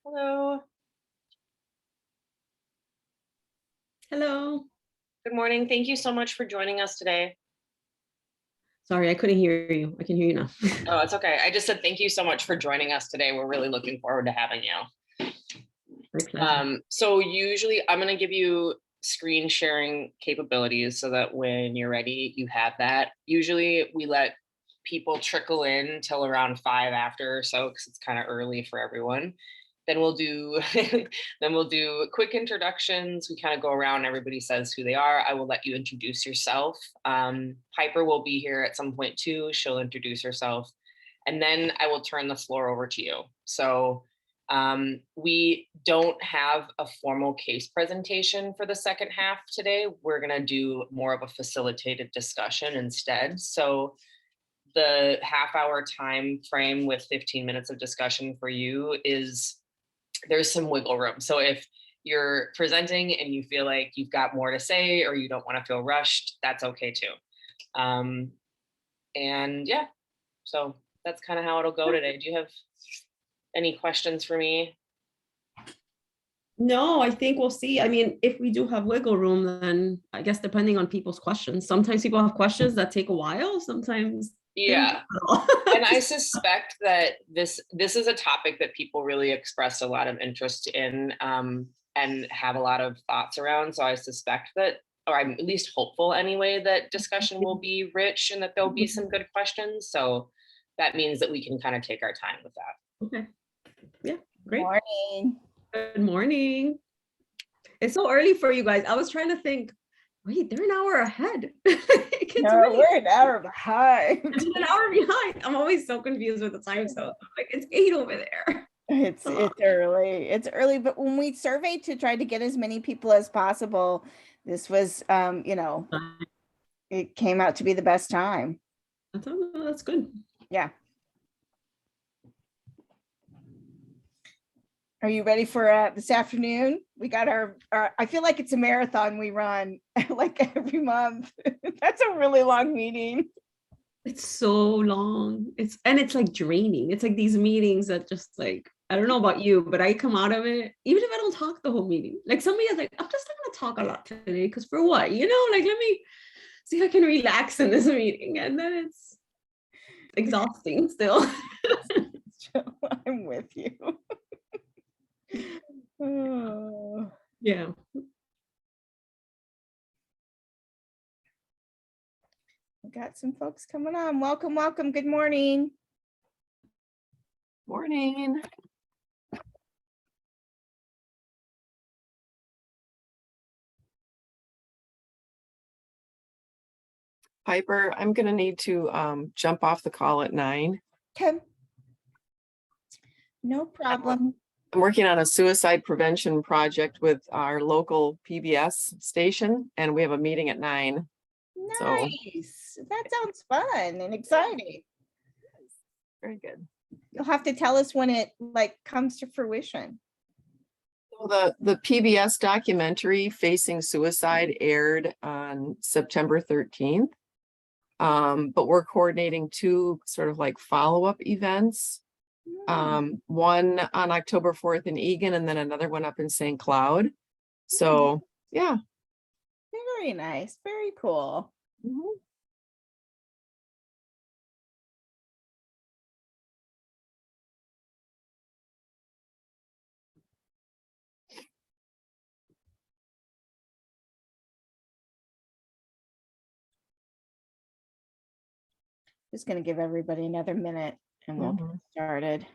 Hello. Hello. Good morning. Thank you so much for joining us today. Sorry, I couldn't hear you. I can hear you now. Oh, it's okay. I just said thank you so much for joining us today. We're really looking forward to having you. My pleasure. So usually I'm going to give you screen sharing capabilities so that when you're ready, you have that. Usually we let people trickle in till around 5 after or so because it's kind of early for everyone. Then we'll do then we'll do quick introductions. We kind of go around, everybody says who they are. I will let you introduce yourself. Piper will be here at some point too. She'll introduce herself. And then I will turn the floor over to you. So we don't have a formal case presentation for the second half today. We're going to do more of a facilitated discussion instead. So the half-hour time frame with 15 minutes of discussion for you is there's some wiggle room. So if you're presenting and you feel like you've got more to say or you don't want to feel rushed, that's okay too. Um, and yeah, so that's kind of how it'll go today. Do you have any questions for me? No, I think we'll see. I mean, if we do have wiggle room, then I guess depending on people's questions. Sometimes people have questions that take a while. Sometimes they don't take Yeah. at all. And I suspect that this is a topic that people really express a lot of interest in, and have a lot of thoughts around. So I suspect that, or I'm at least hopeful anyway, that discussion will be rich and that there'll be some good questions. So that means that we can kind of take our time with that. Okay. Yeah, great. Morning. Good morning. It's so early for you guys. I was trying to think, wait, they're an hour ahead. It's No, really we're an hour behind. it's an hour behind. I'm always so confused with the time. So I'm like, it's 8 over there. It's early. It's early, but when we surveyed to try to get as many people as possible, this was it came out to be the best time. That's good. Yeah. Are you ready for this afternoon? We got our I feel like it's a marathon we run like every month. That's a really long meeting. It's so long. It's like draining. It's like these meetings that just like, I don't know about you, but I come out of it, even if I don't talk the whole meeting. Like somebody is like, I'm just not gonna talk a lot today, because for what? Like let me see if I can relax in this meeting. And then it's exhausting still. I'm with you. Oh. Yeah. We got some folks coming on. Welcome, welcome. Good morning. Morning. Piper, I'm going to need to jump off the call at 9. Okay. No problem. I'm working on a suicide prevention project with our local PBS station, and we have a meeting at 9. Nice. That sounds fun and exciting. Very good. You'll have to tell us when it comes to fruition. So the PBS documentary Facing Suicide aired on September 13th. But we're coordinating 2 sort of like follow-up events. One on October 4th in Egan, and then another one up in St. Cloud. So yeah. Very nice. Very cool. Mhm. Just going to give everybody another minute and we'll get started.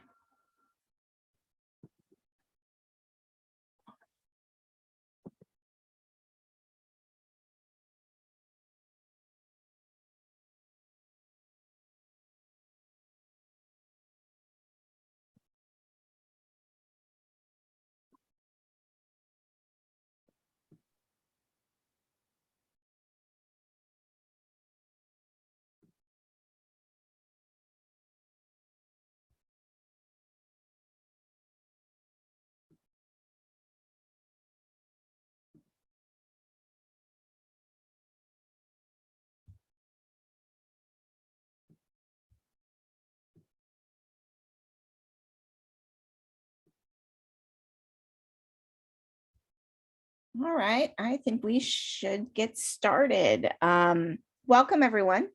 All right, I think we should get started. Welcome, everyone.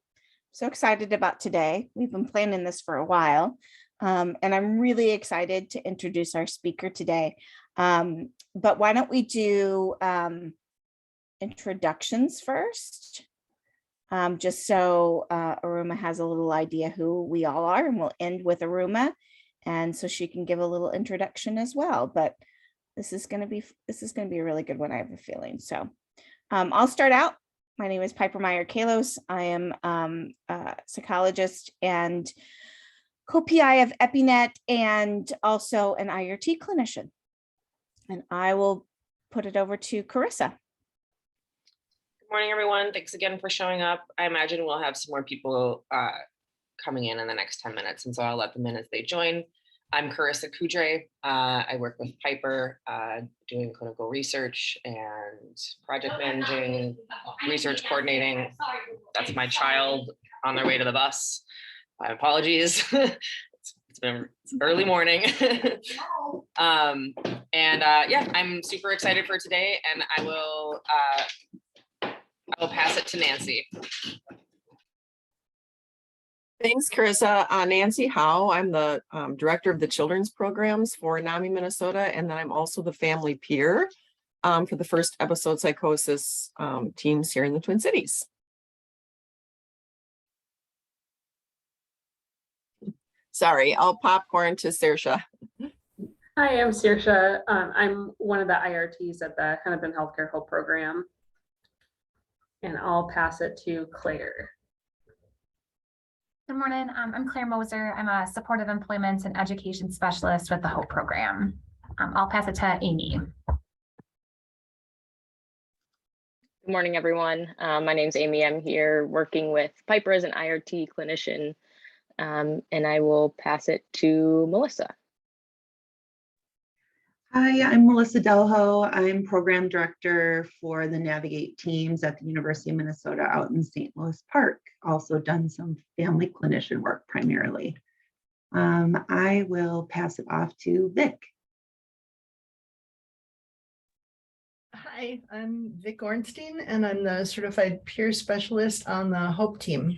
So excited about today. We've been planning this for a while, and I'm really excited to introduce our speaker today. But why don't we do introductions first, just so Iruma has a little idea who we all are, and we'll end with Iruma, and so she can give a little introduction as well. But this is going to be a really good one, I have a feeling. So I'll start out. My name is Piper Meyer Kalos. I am a psychologist and co-PI of EpiNet and also an IRT clinician. And I will put it over to Carissa. Good morning, everyone. Thanks again for showing up. I imagine we'll have some more people coming in the next 10 minutes, and so I'll let them in as they join. I'm Carissa Kudre. I work with Piper doing clinical research and project managing, research coordinating. That's my child on their way to the bus. My apologies. It's been early morning. Yeah, I'm super excited for today, and I will pass it to Nancy. Thanks, Carissa. Nancy Howe. I'm the director of the children's programs for NAMI Minnesota, and then I'm also the family peer for the first episode psychosis teams here in the Twin Cities. Sorry, I'll popcorn to Saoirse. Hi, I'm Saoirse. I'm one of the IRTs at the Hennepin Healthcare Hope Program, and I'll pass it to Claire. Good morning. I'm Claire Moser. I'm a supportive employment and education specialist with the HOPE program. I'll pass it to Amy. Good morning, everyone. My name's Amy. I'm here working with Piper as an IRT clinician, and I will pass it to Melissa. Hi, I'm Melissa Delho. I'm program director for the Navigate teams at the University of Minnesota out in St. Louis Park. Also done some family clinician work primarily. I will pass it off to Vic. Hi, I'm Vic Ornstein, and I'm the certified peer specialist on the HOPE team.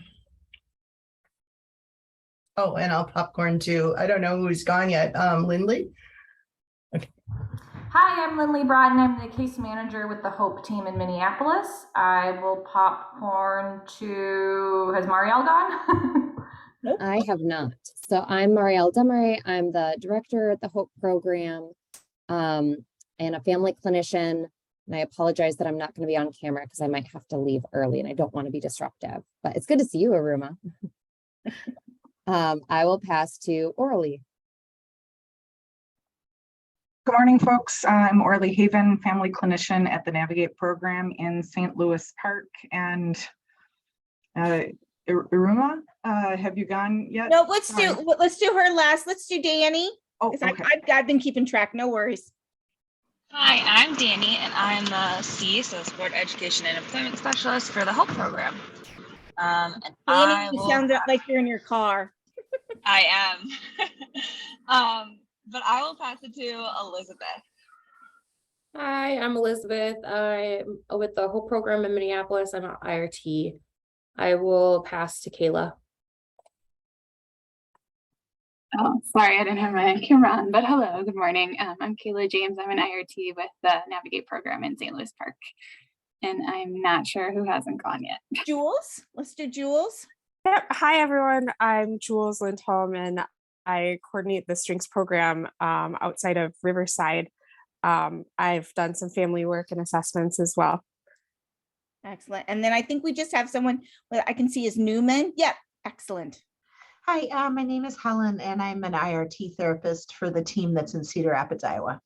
Oh, and I'll popcorn too. I don't know who's gone yet. Lindley? Okay. Hi, I'm Lindley Brodden. I'm the case manager with the HOPE team in Minneapolis. I will popcorn to, has Marielle gone? Nope. I have not. So I'm Marielle Demery. I'm the director at the HOPE program and a family clinician. And I apologize that I'm not going to be on camera because I might have to leave early and I don't want to be disruptive. But it's good to see you, Iruma. I will pass to Orly. Good morning, folks. I'm Orly Haven, family clinician at the Navigate program in St. Louis Park. And Iruma, have you gone yet? No, let's do her last. Let's do Danny. Oh, okay. I've been keeping track. No worries. Hi, I'm Danny, and I'm the C, so Sport Education and Employment Specialist for the HOPE program. And Danny, you sound like you're in your car. I am. But I will pass it to Elizabeth. Hi, I'm Elizabeth. I'm with the HOPE program in Minneapolis. I'm an IRT. I will pass to Kayla. Oh, sorry, I didn't have my camera on, but hello, good morning. I'm Kayla James. I'm an IRT with the Navigate program in St. Louis Park. And I'm not sure who hasn't gone yet. Jules, let's do Jules. Yep. Hi, everyone. I'm Jules Lindholm, and I coordinate the strengths program outside of Riverside. I've done some family work and assessments as well. Excellent. And then I think we just have someone I can see is Newman. Yep. Excellent. Hi, my name is Helen, and I'm an IRT therapist for the team that's in Cedar Rapids, Iowa.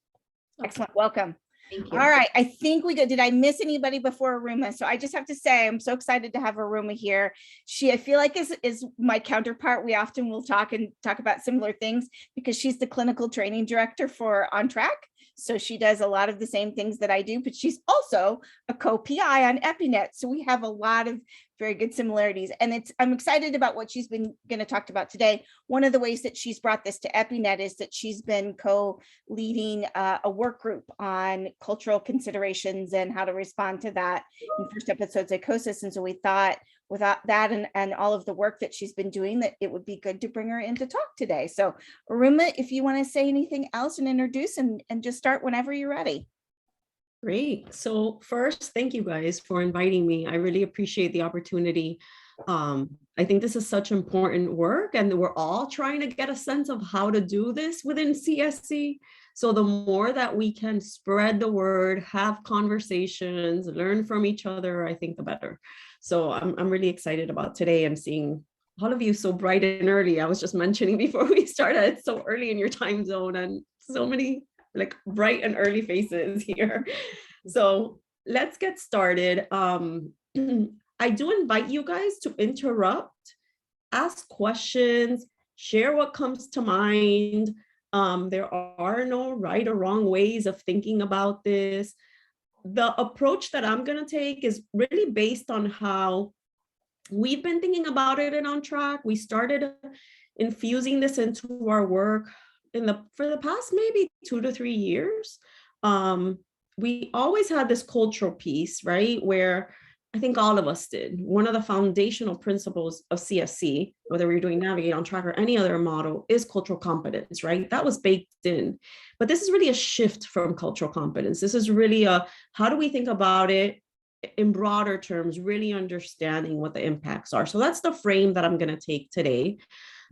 Excellent. Welcome. Thank you. All right. I think we go. Did I miss anybody before Iruma? So I just have to say, I'm so excited to have Iruma here. She, I feel like is my counterpart. We often will talk about similar things because she's the clinical training director for On Track. So she does a lot of the same things that I do, but she's also a co-PI on EpiNet. So we have a lot of very good similarities. And I'm excited about what she's been going to talk about today. One of the ways that she's brought this to EpiNet is that she's been co-leading a work group on cultural considerations and how to respond to that in first episode psychosis. And so we thought without that and all of the work that she's been doing, that it would be good to bring her in to talk today. So Iruma, if you want to say anything else and introduce and just start whenever you're ready. Great. So first, thank you guys for inviting me. I really appreciate the opportunity. I think this is such important work, and we're all trying to get a sense of how to do this within CSC. So the more that we can spread the word, have conversations, learn from each other, I think the better. So I'm really excited about today and seeing all of you so bright and early. I was just mentioning before we started, it's so early in your time zone and so many like bright and early faces here. So let's get started. I do invite you guys to interrupt, ask questions, share what comes to mind. There are no right or wrong ways of thinking about this. The approach that I'm going to take is really based on how we've been thinking about it and On Track. We started infusing this into our work for the past maybe 2 to 3 years. We always had this cultural piece, right? Where I think all of us did. One of the foundational principles of CSC, whether we're doing Navigate, On Track, or any other model, is cultural competence, right? That was baked in. But this is really a shift from cultural competence. This is really how do we think about it in broader terms, really understanding what the impacts are. So that's the frame that I'm going to take today.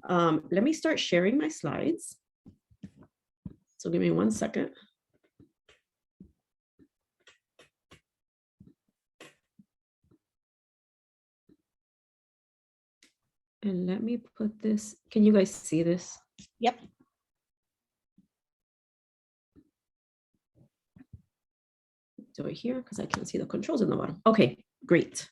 Let me start sharing my slides. So give me 1 second. And let me put this, can you guys see this? Yep. Do it here because I can't see the controls in the bottom. Okay, great.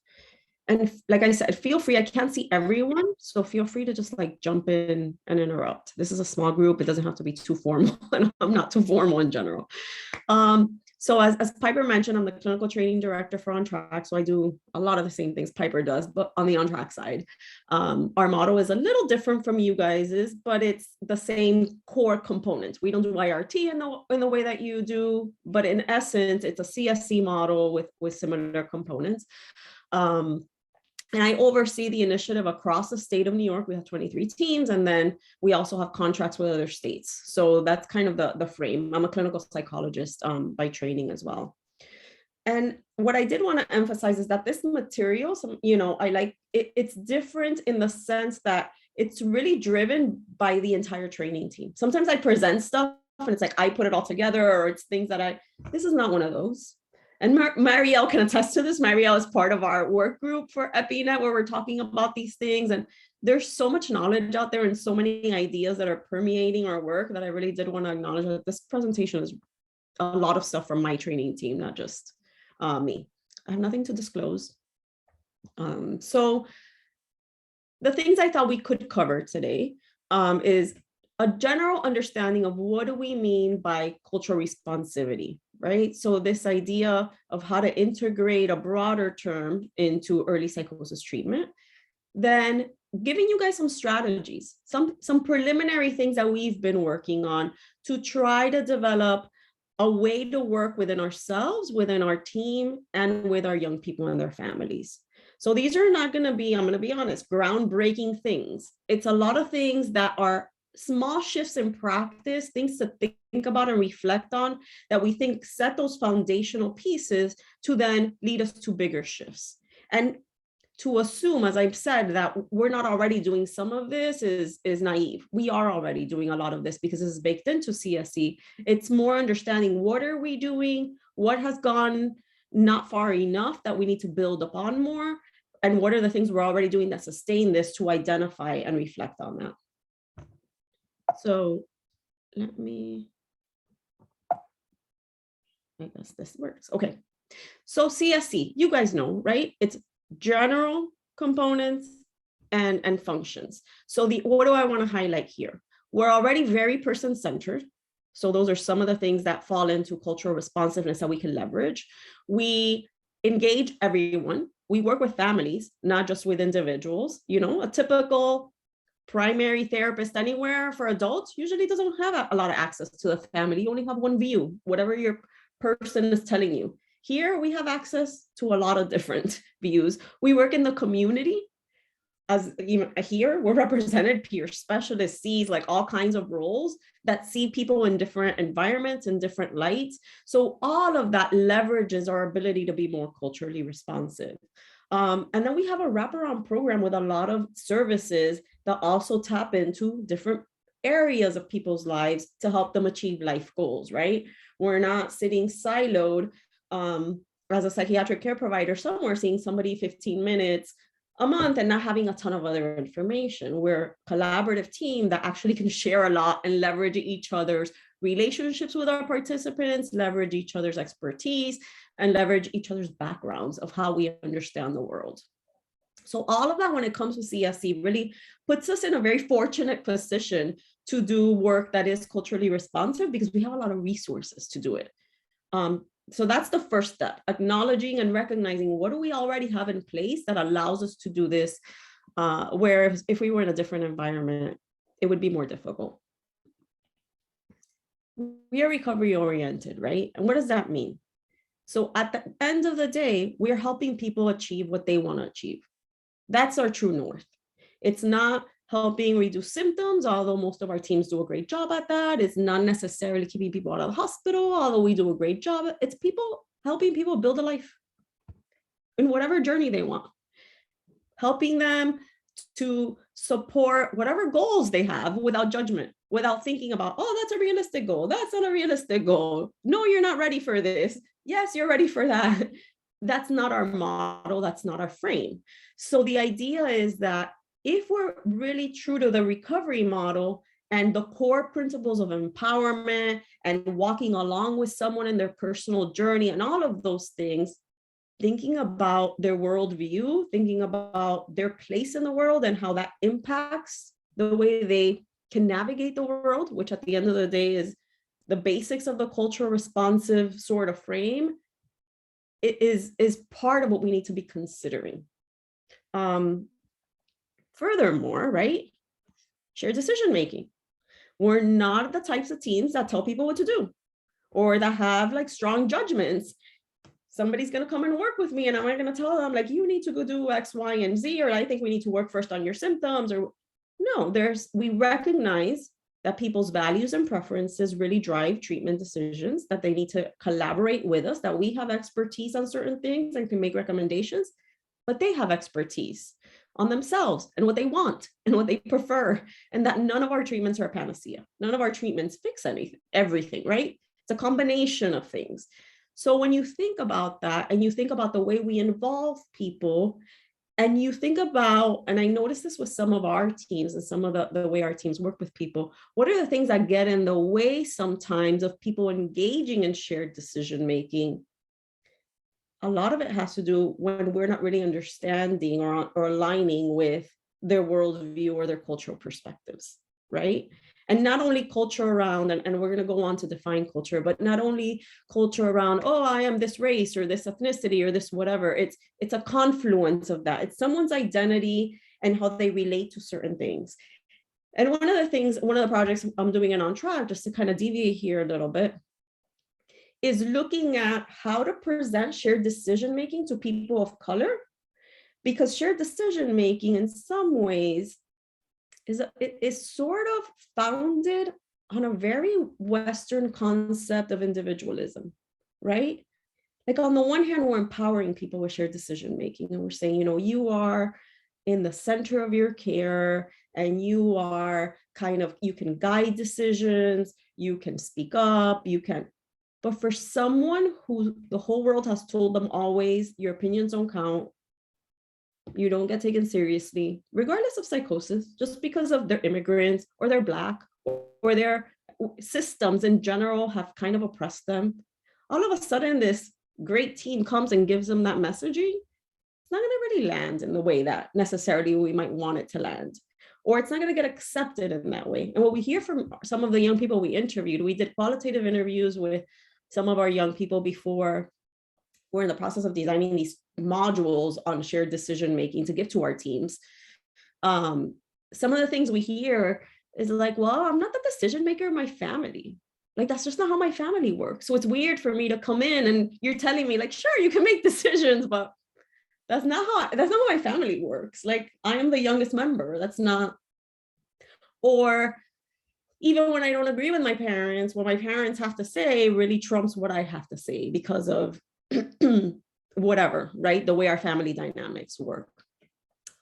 And like I said, feel free, I can't see everyone, so feel free to just like jump in and interrupt. This is a small group, it doesn't have to be too formal, and I'm not too formal in general. So as Piper mentioned, I'm the clinical training director for On Track, so I do a lot of the same things Piper does, but on the On Track side. Our model is a little different from you guys's, but it's the same core components. We don't do IRT in the way that you do, but in essence, it's a CSC model with similar components. And I oversee the initiative across the state of New York. We have 23 teams, and then we also have contracts with other states. So that's kind of the frame. I'm a clinical psychologist by training as well. And what I did want to emphasize is that this material, I like it's different in the sense that it's really driven by the entire training team. Sometimes I present stuff and it's like I put it all together, or it's things that this is not one of those. And Marielle can attest to this. Marielle is part of our work group for EpiNet, where we're talking about these things. And there's so much knowledge out there and so many ideas that are permeating our work that I really did want to acknowledge that this presentation is a lot of stuff from my training team, not just me. I have nothing to disclose. So the things I thought we could cover today is a general understanding of what do we mean by cultural responsivity, right? So this idea of how to integrate a broader term into early psychosis treatment, then giving you guys some strategies, some preliminary things that we've been working on to try to develop a way to work within ourselves, within our team, and with our young people and their families. So these are not going to be, I'm going to be honest, groundbreaking things. It's a lot of things that are small shifts in practice, things to think about and reflect on that we think set those foundational pieces to then lead us to bigger shifts. And to assume, as I've said, that we're not already doing some of this is naive. We are already doing a lot of this because this is baked into CSC. It's more understanding what are we doing, what has gone not far enough that we need to build upon more, and what are the things we're already doing that sustain this to identify and reflect on that. So let me, I guess this works. Okay. So CSC, you guys know, right? It's general components and functions. So what do I want to highlight here? We're already very person-centered. So those are some of the things that fall into cultural responsiveness that we can leverage. We engage everyone. We work with families, not just with individuals. You know, a typical primary therapist anywhere for adults usually doesn't have a lot of access to the family. You only have one view, whatever your person is telling you. Here we have access to a lot of different views. We work in the community. As even here, we're represented peer specialists, sees like all kinds of roles that see people in different environments and different lights. So all of that leverages our ability to be more culturally responsive. And then we have a wraparound program with a lot of services that also tap into different areas of people's lives to help them achieve life goals, right? We're not sitting siloed as a psychiatric care provider somewhere, seeing somebody 15 minutes a month and not having a ton of other information. We're a collaborative team that actually can share a lot and leverage each other's relationships with our participants, leverage each other's expertise, and leverage each other's backgrounds of how we understand the world. So all of that, when it comes to CSC, really puts us in a very fortunate position to do work that is culturally responsive because we have a lot of resources to do it. So that's the first step, acknowledging and recognizing what do we already have in place that allows us to do this, where if we were in a different environment, it would be more difficult. We are recovery oriented, right? And what does that mean? So at the end of the day, we're helping people achieve what they want to achieve. That's our true north. It's not helping reduce symptoms, although most of our teams do a great job at that. It's not necessarily keeping people out of the hospital, although we do a great job. It's people helping people build a life in whatever journey they want, helping them to support whatever goals they have without judgment, without thinking about, oh, that's a realistic goal. That's not a realistic goal. No, you're not ready for this. Yes, you're ready for that. That's not our model. That's not our frame. So the idea is that if we're really true to the recovery model and the core principles of empowerment and walking along with someone in their personal journey and all of those things, thinking about their worldview, thinking about their place in the world and how that impacts the way they can navigate the world, which at the end of the day is the basics of the cultural responsive sort of frame, it is part of what we need to be considering. Furthermore, right, shared decision making. We're not the types of teams that tell people what to do or that have like strong judgments. Somebody's going to come and work with me and I'm going to tell them like, you need to go do X, Y, and Z, or I think we need to work first on your symptoms. Or no, we recognize that people's values and preferences really drive treatment decisions, that they need to collaborate with us, that we have expertise on certain things and can make recommendations, but they have expertise on themselves and what they want and what they prefer, and that none of our treatments are a panacea. None of our treatments fix everything, right? It's a combination of things. So when you think about that and you think about the way we involve people and you think about, and I noticed this with some of our teams and some of the way our teams work with people, what are the things that get in the way sometimes of people engaging in shared decision-making? A lot of it has to do when we're not really understanding or aligning with their worldview or their cultural perspectives, right? And not only culture around, and we're going to go on to define culture, but not only culture around, oh, I am this race or this ethnicity or this whatever. It's a confluence of that. It's someone's identity and how they relate to certain things. And one of the projects I'm doing in On Track, just to kind of deviate here a little bit, is looking at how to present shared decision-making to people of color, because shared decision-making in some ways is sort of founded on a very Western concept of individualism, right? Like on the one hand, we're empowering people with shared decision-making and we're saying, you are in the center of your care and you are you can guide decisions, you can speak up, but for someone who the whole world has told them always, your opinions don't count, you don't get taken seriously, regardless of psychosis, just because of their immigrants or they're Black or their systems in general have kind of oppressed them. All of a sudden, this great team comes and gives them that messaging. It's not going to really land in the way that necessarily we might want it to land. or it's not going to get accepted in that way. And what we hear from some of the young people we interviewed, we did qualitative interviews with some of our young people before we're in the process of designing these modules on shared decision making to give to our teams. Some of the things we hear is like, well, I'm not the decision maker of my family. Like, that's just not how my family works. So it's weird for me to come in and you're telling me like, sure, you can make decisions, but that's not how my family works. Like, I am the youngest member. That's not. Or even when I don't agree with my parents, what my parents have to say really trumps what I have to say because of whatever, right? The way our family dynamics work.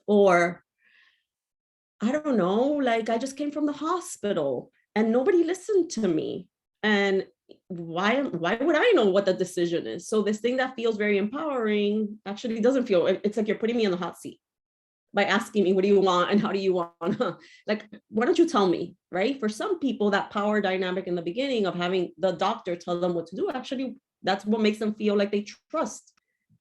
Or I don't know, like I just came from the hospital and nobody listened to me. And why would I know what the decision is? So this thing that feels very empowering actually doesn't feel, it's like you're putting me in the hot seat by asking me, what do you want and how do you want? Like, why don't you tell me, right? For some people, that power dynamic in the beginning of having the doctor tell them what to do, actually, that's what makes them feel like they trust,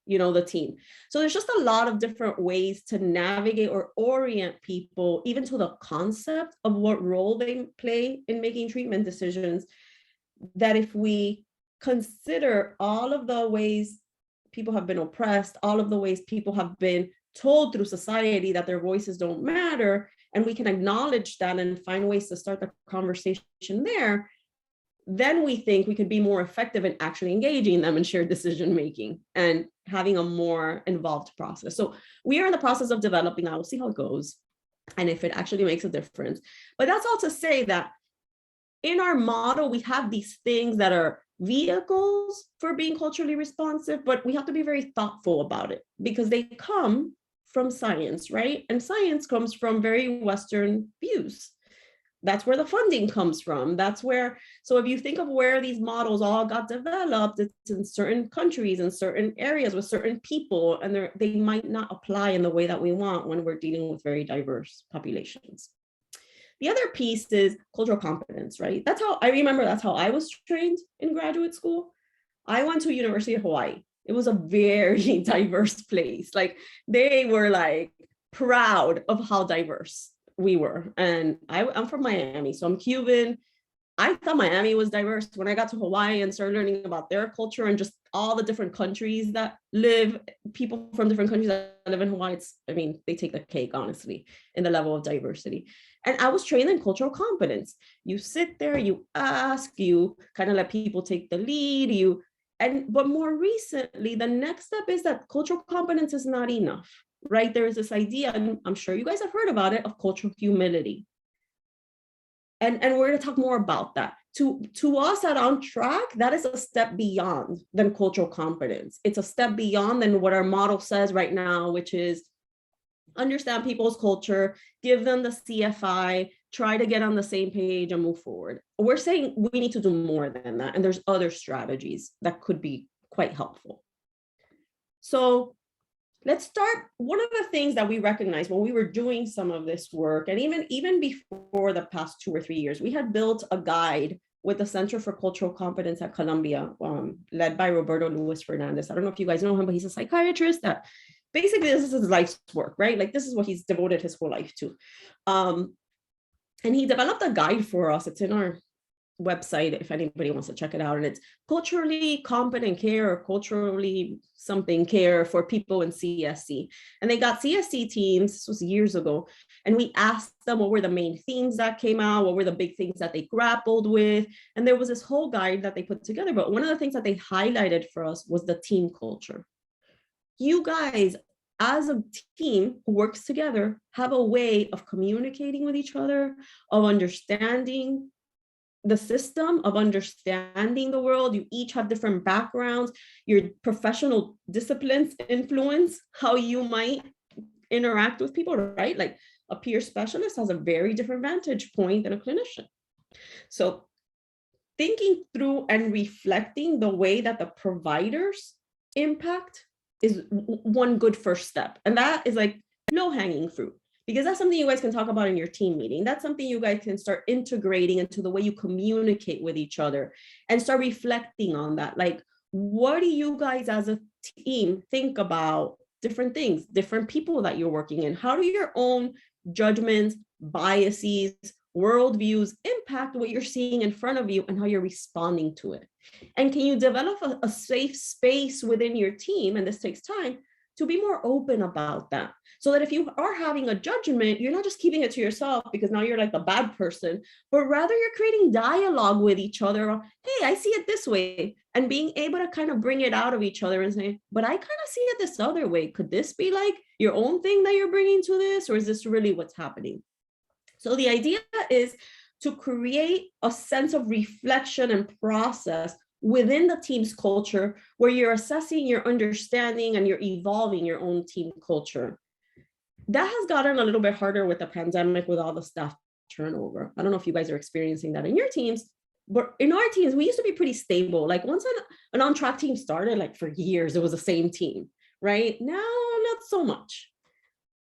the team. So there's just a lot of different ways to navigate or orient people, even to the concept of what role they play in making treatment decisions, that if we consider all of the ways people have been oppressed, all of the ways people have been told through society that their voices don't matter, and we can acknowledge that and find ways to start the conversation there, then we think we could be more effective in actually engaging them in shared decision making and having a more involved process. So we are in the process of developing that. We'll see how it goes and if it actually makes a difference. But that's all to say that in our model, we have these things that are vehicles for being culturally responsive, but we have to be very thoughtful about it because they come from science, right? And science comes from very Western views. That's where the funding comes from. That's where, so if you think of where these models all got developed, it's in certain countries and certain areas with certain people, and they might not apply in the way that we want when we're dealing with very diverse populations. The other piece is cultural competence, right? That's how I was trained in graduate school. I went to University of Hawaii. It was a very diverse place. Like, they were like proud of how diverse we were. And I'm from Miami, so I'm Cuban. I thought Miami was diverse. When I got to Hawaii and started learning about their culture and just all the different countries that live, people from different countries that live in Hawaii, they take the cake, honestly, in the level of diversity. And I was trained in cultural competence. You sit there, you ask, you kind of let people take the lead, but more recently, the next step is that cultural competence is not enough, right? There is this idea, and I'm sure you guys have heard about it, of cultural humility. And we're going to talk more about that. To us at On Track, that is a step beyond than cultural competence. It's a step beyond than what our model says right now, which is understand people's culture, give them the CFI, try to get on the same page and move forward. We're saying we need to do more than that. And there's other strategies that could be quite helpful. So let's start. One of the things that we recognized when we were doing some of this work, and even before the past 2 or 3 years, we had built a guide with the Center for Cultural Competence at Columbia, led by Roberto Luis Fernandez. I don't know if you guys know him, but he's a psychiatrist that basically this is his life's work, right? Like, this is what he's devoted his whole life to. And he developed a guide for us. It's in our website if anybody wants to check it out, and it's culturally competent care or culturally something care for people in CSC. And they got CSC teams, this was years ago, and we asked them what were the main themes that came out, what were the big things that they grappled with, and there was this whole guide that they put together. But one of the things that they highlighted for us was the team culture. You guys, as a team who works together, have a way of communicating with each other, of understanding the system, of understanding the world. You each have different backgrounds. Your professional disciplines influence how you might interact with people, right? Like, a peer specialist has a very different vantage point than a clinician. So thinking through and reflecting the way that the providers impact is one good first step. And that is like low-hanging fruit, because that's something you guys can talk about in your team meeting. That's something you guys can start integrating into the way you communicate with each other and start reflecting on that. Like, what do you guys as a team think about different things, different people that you're working in? How do your own judgments, biases, worldviews impact what you're seeing in front of you and how you're responding to it? And can you develop a safe space within your team, and this takes time, to be more open about that, so that if you are having a judgment, you're not just keeping it to yourself because now you're like the bad person, but rather you're creating dialogue with each other. Hey, I see it this way, and being able to kind of bring it out of each other and say, but I kind of see it this other way. Could this be like your own thing that you're bringing to this, or is this really what's happening? So the idea is to create a sense of reflection and process within the team's culture, where you're assessing, your understanding, and you're evolving your own team culture. That has gotten a little bit harder with the pandemic, with all the staff turnover. I don't know if you guys are experiencing that in your teams, but in our teams, we used to be pretty stable. Like once an on-track team started, like for years, it was the same team, right? Now, not so much.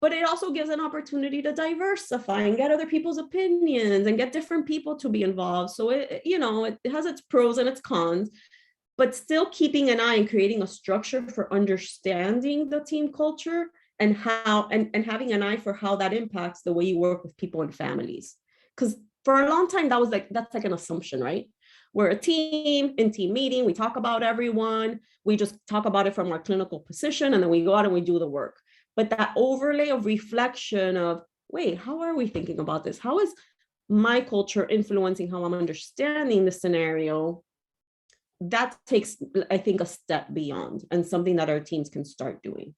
But it also gives an opportunity to diversify and get other people's opinions and get different people to be involved. So it has its pros and its cons, but still keeping an eye and creating a structure for understanding the team culture and how and having an eye for how that impacts the way you work with people and families. Because for a long time, that's like an assumption, right? We're a team, in team meeting, we talk about everyone, we just talk about it from our clinical position, and then we go out and we do the work. But that overlay of reflection of, wait, how are we thinking about this? How is my culture influencing how I'm understanding the scenario? That takes, I think, a step beyond, and something that our teams can start doing.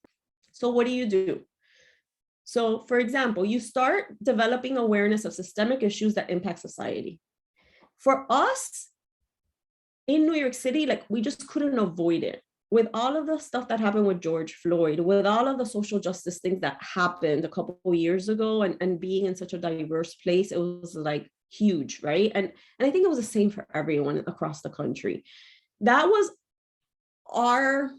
So what do? So for example, you start developing awareness of systemic issues that impact society. For us in New York City, like we just couldn't avoid it. With all of the stuff that happened with George Floyd, with all of the social justice things that happened a couple of years ago, and being in such a diverse place, it was like huge, right? And I think it was the same for everyone across the country. That was our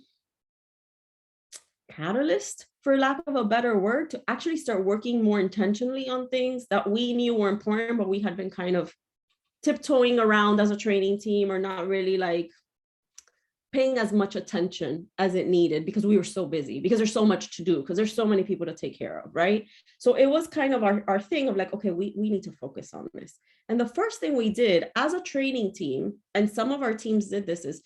catalyst, for lack of a better word, to actually start working more intentionally on things that we knew were important, but we had been kind of tiptoeing around as a training team, or not really like paying as much attention as it needed, because we were so busy, because there's so much to do, because there's so many people to take care of, right? So it was kind of our thing of like, okay, we need to focus on this. And the first thing we did as a training team, and some of our teams did this, is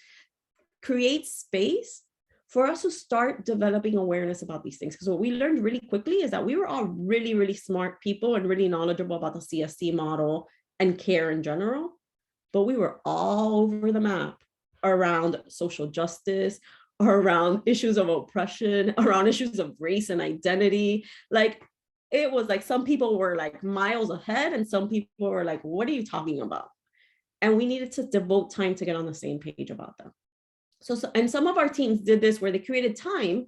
create space for us to start developing awareness about these things. Because what we learned really quickly is that we were all really, really smart people and really knowledgeable about the CSC model and care in general, but we were all over the map around social justice, around issues of oppression, around issues of race and identity. Like it was like some people were like miles ahead, and some people were like, what are you talking about? And we needed to devote time to get on the same page about them. So and some of our teams did this, where they created time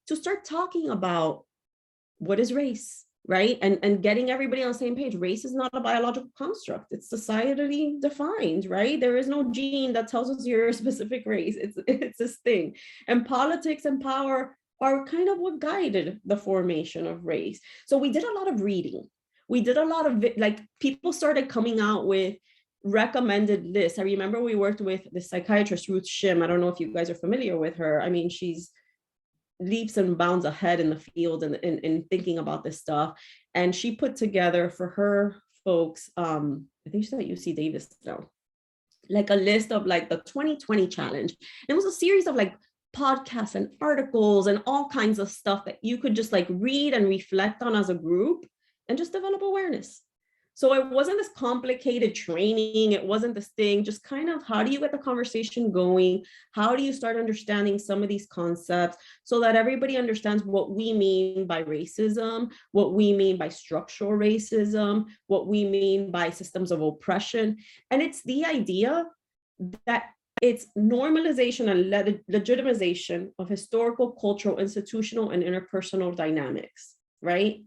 to start talking about what is race, right? And getting everybody on the same page. Race is not a biological construct. It's societally defined, right? There is no gene that tells us you're a specific race. It's this thing. And politics and power are kind of what guided the formation of race. So we did a lot of reading. We did a lot of, like, people started coming out with recommended lists. I remember we worked with the psychiatrist, Ruth Shim. I don't know if you guys are familiar with her. I mean, she's leaps and bounds ahead in the field and in thinking about this stuff. And she put together for her folks, I think she's at UC Davis now, like a list of like the 2020 challenge. And it was a series of like podcasts and articles and all kinds of stuff that you could just like read and reflect on as a group and just develop awareness. So it wasn't this complicated training. It wasn't this thing, just kind of how do you get the conversation going? How do you start understanding some of these concepts so that everybody understands what we mean by racism, what we mean by structural racism, what we mean by systems of oppression. And it's the idea that it's normalization and legitimization of historical, cultural, institutional, and interpersonal dynamics, right?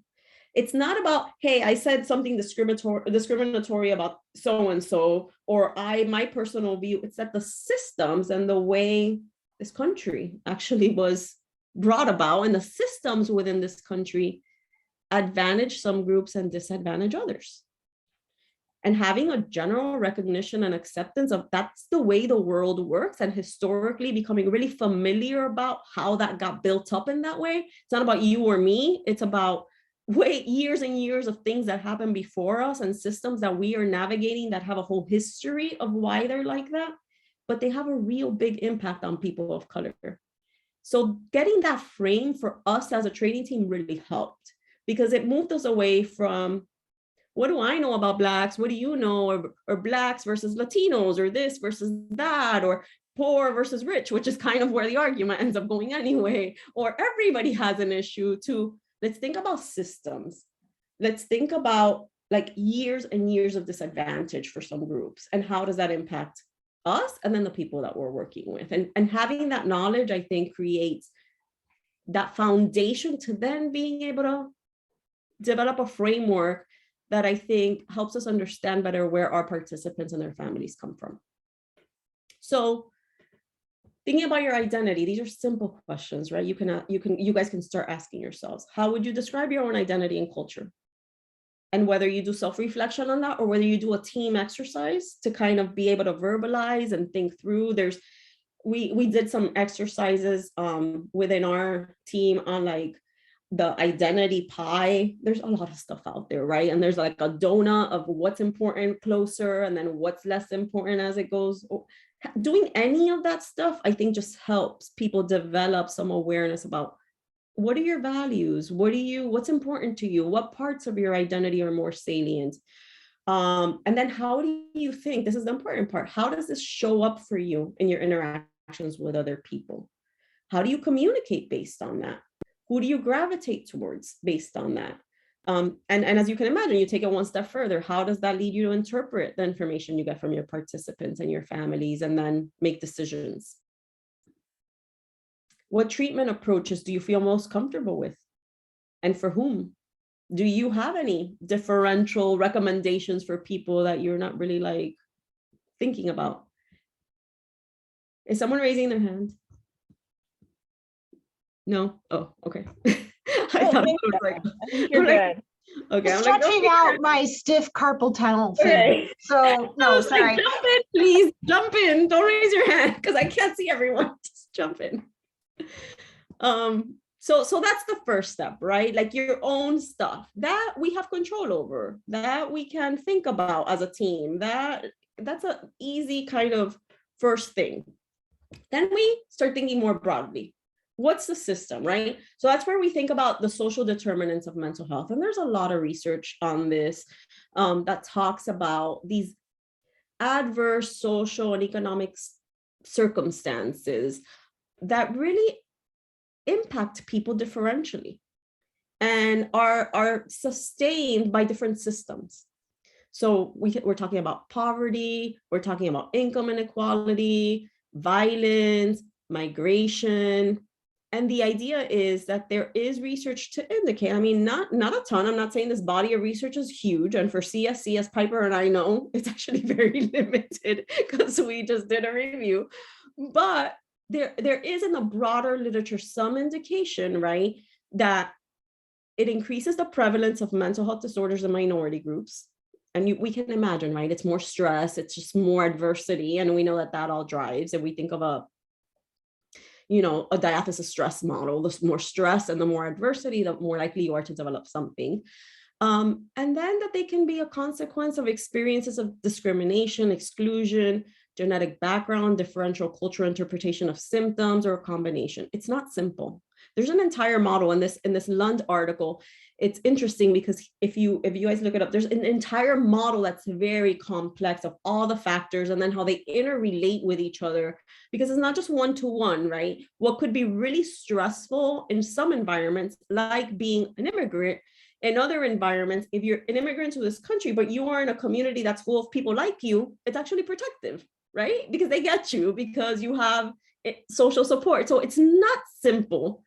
It's not about, hey, I said something discriminatory about so-and-so, or my personal view. It's that the systems and the way this country actually was brought about, and the systems within this country advantage some groups and disadvantage others. And having a general recognition and acceptance of that's the way the world works, and historically becoming really familiar about how that got built up in that way. It's not about you or me, it's about years and years of things that happened before us and systems that we are navigating that have a whole history of why they're like that, but they have a real big impact on people of color. So getting that frame for us as a training team really helped, because it moved us away from, what do I know about Blacks? What do you know? Or Blacks versus Latinos, or this versus that, or poor versus rich, which is kind of where the argument ends up going anyway, or everybody has an issue, to let's think about systems. Let's think about like years and years of disadvantage for some groups, and how does that impact us and then the people that we're working with. And having that knowledge, I think, creates that foundation to then being able to develop a framework that I think helps us understand better where our participants and their families come from. So thinking about your identity, these are simple questions, right? You guys can start asking yourselves, how would you describe your own identity and culture? And whether you do self-reflection on that, or whether you do a team exercise to kind of be able to verbalize and think through. We did some exercises within our team on like the identity pie. There's a lot of stuff out there, right? And there's like a donut of what's important closer, and then what's less important as it goes. Doing any of that stuff, I think, just helps people develop some awareness about, what are your values? What's important to you? What parts of your identity are more salient? And then how do you think, this is the important part, how does this show up for you in your interactions with other people? How do you communicate based on that? Who do you gravitate towards based on that? And as you can imagine, you take it one step further. How does that lead you to interpret the information you get from your participants and your families, and then make decisions? What treatment approaches do you feel most comfortable with? And for whom? Do you have any differential recommendations for people that you're not really like thinking about? Is someone raising their hand? No? Oh, okay. I thought it was like, You're good. Okay, I'm Stretching out my stiff carpal tunnel thing. Okay. So no, sorry. Like, jump in, please. Jump in. Don't raise your hand because I can't see everyone. Just jump in. So that's the first step, right? Like your own stuff that we have control over, that we can think about as a team. That's an easy kind of first thing. Then we start thinking more broadly. What's the system, right? So that's where we think about the social determinants of mental health. And there's a lot of research on this that talks about these adverse social and economic circumstances that really impact people differentially and are sustained by different systems. So we're talking about poverty, we're talking about income inequality, violence, migration. And the idea is that there is research to indicate, I mean, not a ton, I'm not saying this body of research is huge. And for CSC, as Piper and I know, it's actually very limited because we just did a review. But there is in the broader literature some indication, right, that it increases the prevalence of mental health disorders in minority groups. And we can imagine, right, it's more stress, it's just more adversity. And we know that all drives. And we think of a diathesis stress model, the more stress and the more adversity, the more likely you are to develop something. And then that they can be a consequence of experiences of discrimination, exclusion, genetic background, differential cultural interpretation of symptoms, or a combination. It's not simple. There's an entire model in this Lund article. It's interesting because if you guys look it up, there's an entire model that's very complex of all the factors and then how they interrelate with each other, because it's not just one-to-one, right? What could be really stressful in some environments, like being an immigrant, in other environments, if you're an immigrant to this country, but you are in a community that's full of people like you, it's actually protective, right? Because they get you, because you have social support. So it's not simple,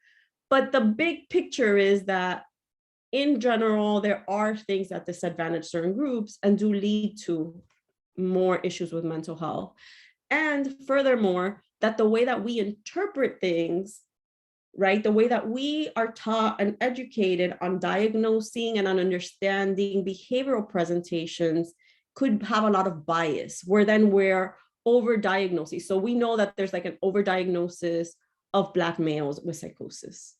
but the big picture is that in general, there are things that disadvantage certain groups and do lead to more issues with mental health. And furthermore, that the way that we interpret things, right, the way that we are taught and educated on diagnosing and on understanding behavioral presentations could have a lot of bias, where then we're over-diagnosing. So we know that there's like an over-diagnosis of Black males with psychosis.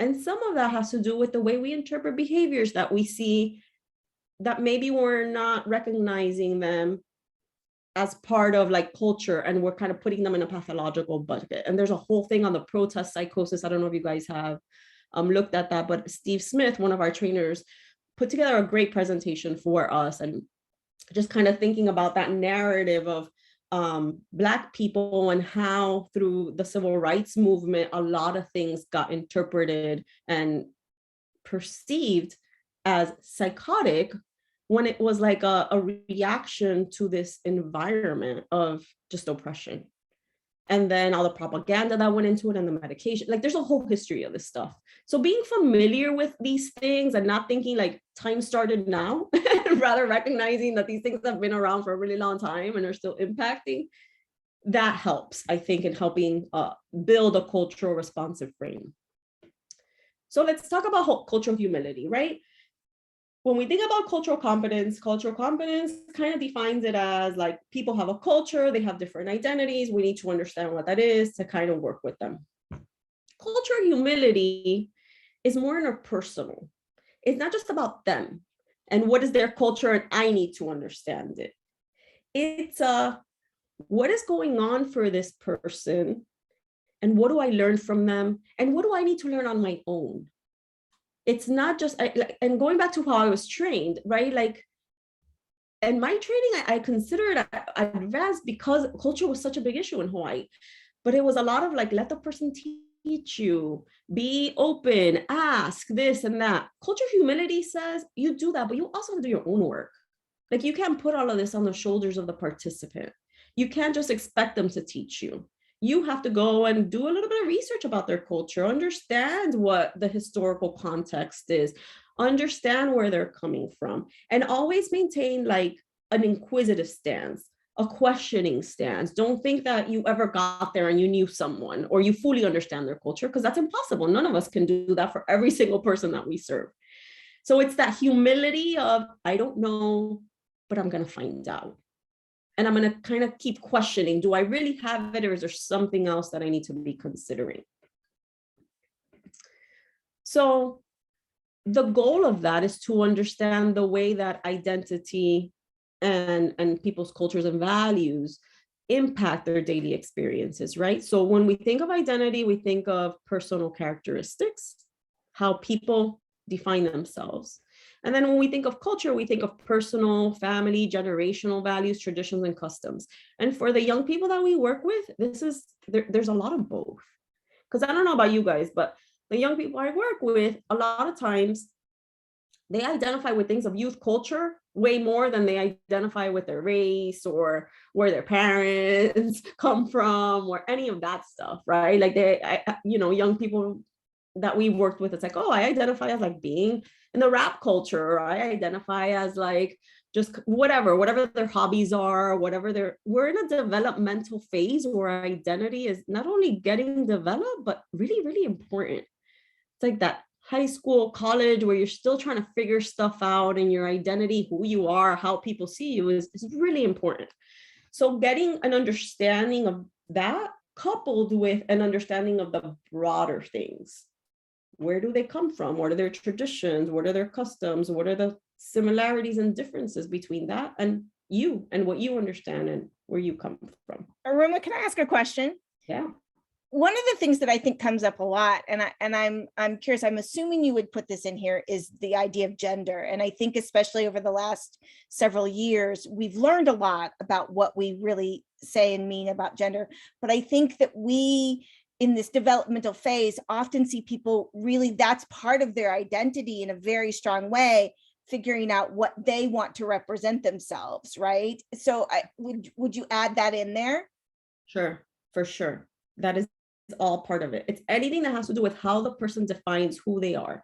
And some of that has to do with the way we interpret behaviors that we see that maybe we're not recognizing them as part of like culture, and we're kind of putting them in a pathological bucket. And there's a whole thing on the protest psychosis. I don't know if you guys have looked at that, but Steve Smith, one of our trainers, put together a great presentation for us, and just kind of thinking about that narrative of Black people and how through the civil rights movement, a lot of things got interpreted and perceived as psychotic when it was like a reaction to this environment of just oppression. And then all the propaganda that went into it and the medication, like there's a whole history of this stuff. So being familiar with these things and not thinking like time started now, rather recognizing that these things have been around for a really long time and are still impacting, that helps, I think, in helping build a cultural responsive frame. So let's talk about cultural humility, right? When we think about cultural competence kind of defines it as like people have a culture, they have different identities. We need to understand what that is to kind of work with them. Cultural humility is more interpersonal. It's not just about them and what is their culture and I need to understand it. It's what is going on for this person and what do I learn from them and what do I need to learn on my own? It's not just, and going back to how I was trained, right? Like, and my training, I consider it advanced because culture was such a big issue in Hawaii. But it was a lot of like, let the person teach you, be open, ask this and that. Culture humility says you do that, but you also have to do your own work. Like you can't put all of this on the shoulders of the participant. You can't just expect them to teach you. You have to go and do a little bit of research about their culture, understand what the historical context is, understand where they're coming from, and always maintain like an inquisitive stance, a questioning stance. Don't think that you ever got there and you knew someone or you fully understand their culture, because that's impossible. None of us can do that for every single person that we serve. So it's that humility of, I don't know, but I'm going to find out. And I'm going to kind of keep questioning, do I really have it or is there something else that I need to be considering? So the goal of that is to understand the way that identity and people's cultures and values impact their daily experiences, right? So when we think of identity, we think of personal characteristics, how people define themselves. And then when we think of culture, we think of personal, family, generational values, traditions, and customs. And for the young people that we work with, there's a lot of both. Because I don't know about you guys, but the young people I work with, a lot of times, they identify with things of youth culture way more than they identify with their race or where their parents come from or any of that stuff, right? Like young people that we worked with, it's like, oh, I identify as like being in the rap culture, or I identify as like just whatever their hobbies are, we're in a developmental phase where identity is not only getting developed, but really, really important. It's like that high school, college, where you're still trying to figure stuff out, and your identity, who you are, how people see you is really important. So getting an understanding of that coupled with an understanding of the broader things. Where do they come from? What are their traditions? What are their customs? What are the similarities and differences between that and you and what you understand and where you come from? Iruma, can I ask a question? Yeah. One of the things that I think comes up a lot, and I'm curious, I'm assuming you would put this in here, is the idea of gender. And I think especially over the last several years, we've learned a lot about what we really say and mean about gender. But I think that we, in this developmental phase, often see people really, that's part of their identity in a very strong way, figuring out what they want to represent themselves, right? So would you add that in there? Sure, for sure. That is all part of it. It's anything that has to do with how the person defines who they are.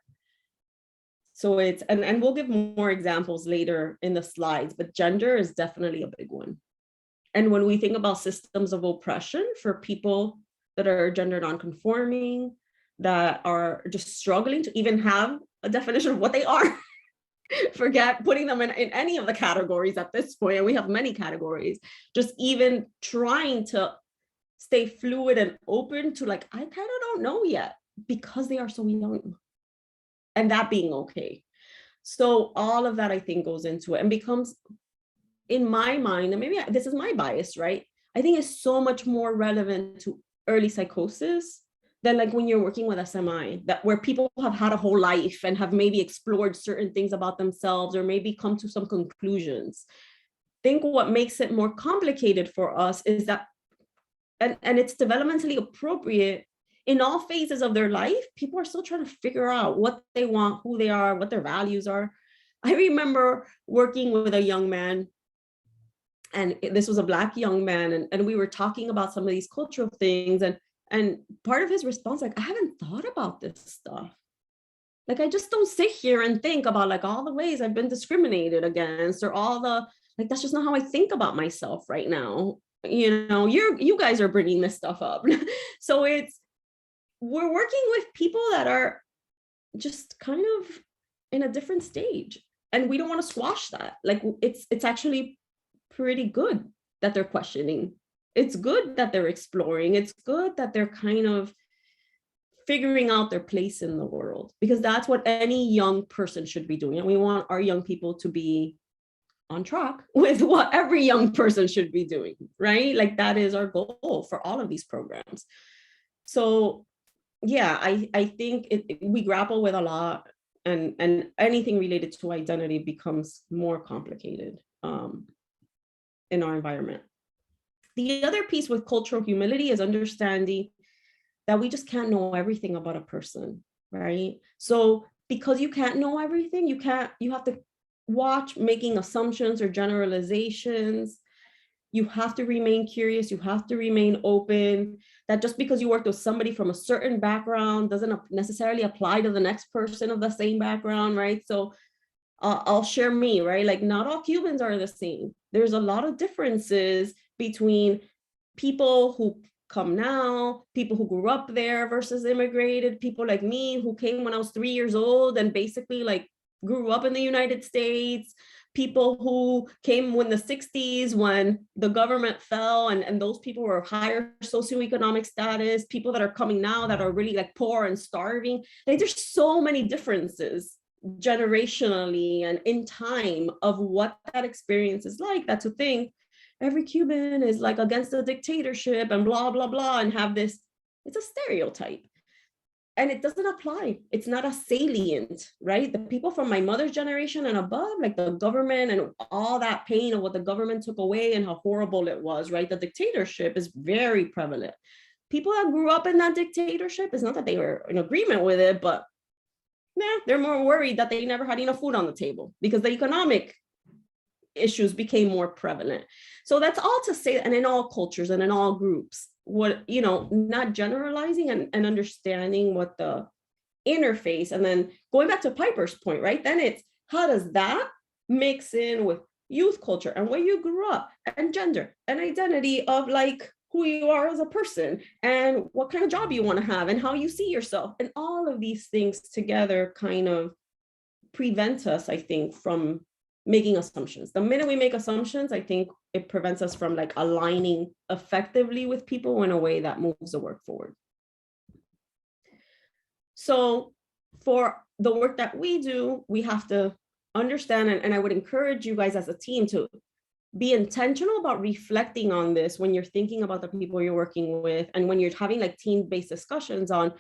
So it's, and we'll give more examples later in the slides, but gender is definitely a big one. And when we think about systems of oppression for people that are gender nonconforming, that are just struggling to even have a definition of what they are, forget putting them in any of the categories at this point, and we have many categories, just even trying to stay fluid and open to like, I kind of don't know yet. because they are so young, and that being okay. So all of that, I think, goes into it and becomes, in my mind, and maybe this is my bias, right? I think it's so much more relevant to early psychosis than like when you're working with SMI, that where people have had a whole life and have maybe explored certain things about themselves or maybe come to some conclusions. I think what makes it more complicated for us is that, and it's developmentally appropriate in all phases of their life, people are still trying to figure out what they want, who they are, what their values are. I remember working with a young man, and this was a Black young man, and we were talking about some of these cultural things, and part of his response, like, I haven't thought about this stuff. Like, I just don't sit here and think about like all the ways I've been discriminated against, or all the, like, that's just not how I think about myself right now. You know, you guys are bringing this stuff up. So we're working with people that are just kind of in a different stage, and we don't want to squash that. Like, it's actually pretty good that they're questioning. It's good that they're exploring. It's good that they're kind of figuring out their place in the world, because that's what any young person should be doing. And we want our young people to be on track with what every young person should be doing, right? Like, that is our goal for all of these programs. So yeah, I think we grapple with a lot, and anything related to identity becomes more complicated in our environment. The other piece with cultural humility is understanding that we just can't know everything about a person, right? So because you can't know everything, you have to watch making assumptions or generalizations. You have to remain curious, you have to remain open, that just because you worked with somebody from a certain background doesn't necessarily apply to the next person of the same background, right? So I'll share me, right? Like, not all Cubans are the same. There's a lot of differences between people who come now, people who grew up there versus immigrated, people like me who came when I was 3 years old and basically like grew up in the United States, people who came when the 60s when the government fell, and those people were higher socioeconomic status, people that are coming now that are really like poor and starving. Like, there's so many differences generationally and in time of what that experience is like, that to think every Cuban is like against the dictatorship and blah, blah, blah, and have this, it's a stereotype. And it doesn't apply. It's not a salient, right? The people from my mother's generation and above, like the government and all that pain of what the government took away and how horrible it was, right? The dictatorship is very prevalent. People that grew up in that dictatorship, it's not that they were in agreement with it, but they're more worried that they never had enough food on the table because the economic issues became more prevalent. So that's all to say, and in all cultures and in all groups, what, you know, not generalizing and understanding what the interface, and then going back to Piper's point, right? Then it's, how does that mix in with youth culture and where you grew up and gender and identity of like who you are as a person and what kind of job you want to have and how you see yourself, and all of these things together kind of prevent us, I think, from making assumptions. The minute we make assumptions, I think it prevents us from like aligning effectively with people in a way that moves the work forward. So for the work that we do, we have to understand, and I would encourage you guys as a team to be intentional about reflecting on this when you're thinking about the people you're working with, and when you're having like team-based discussions on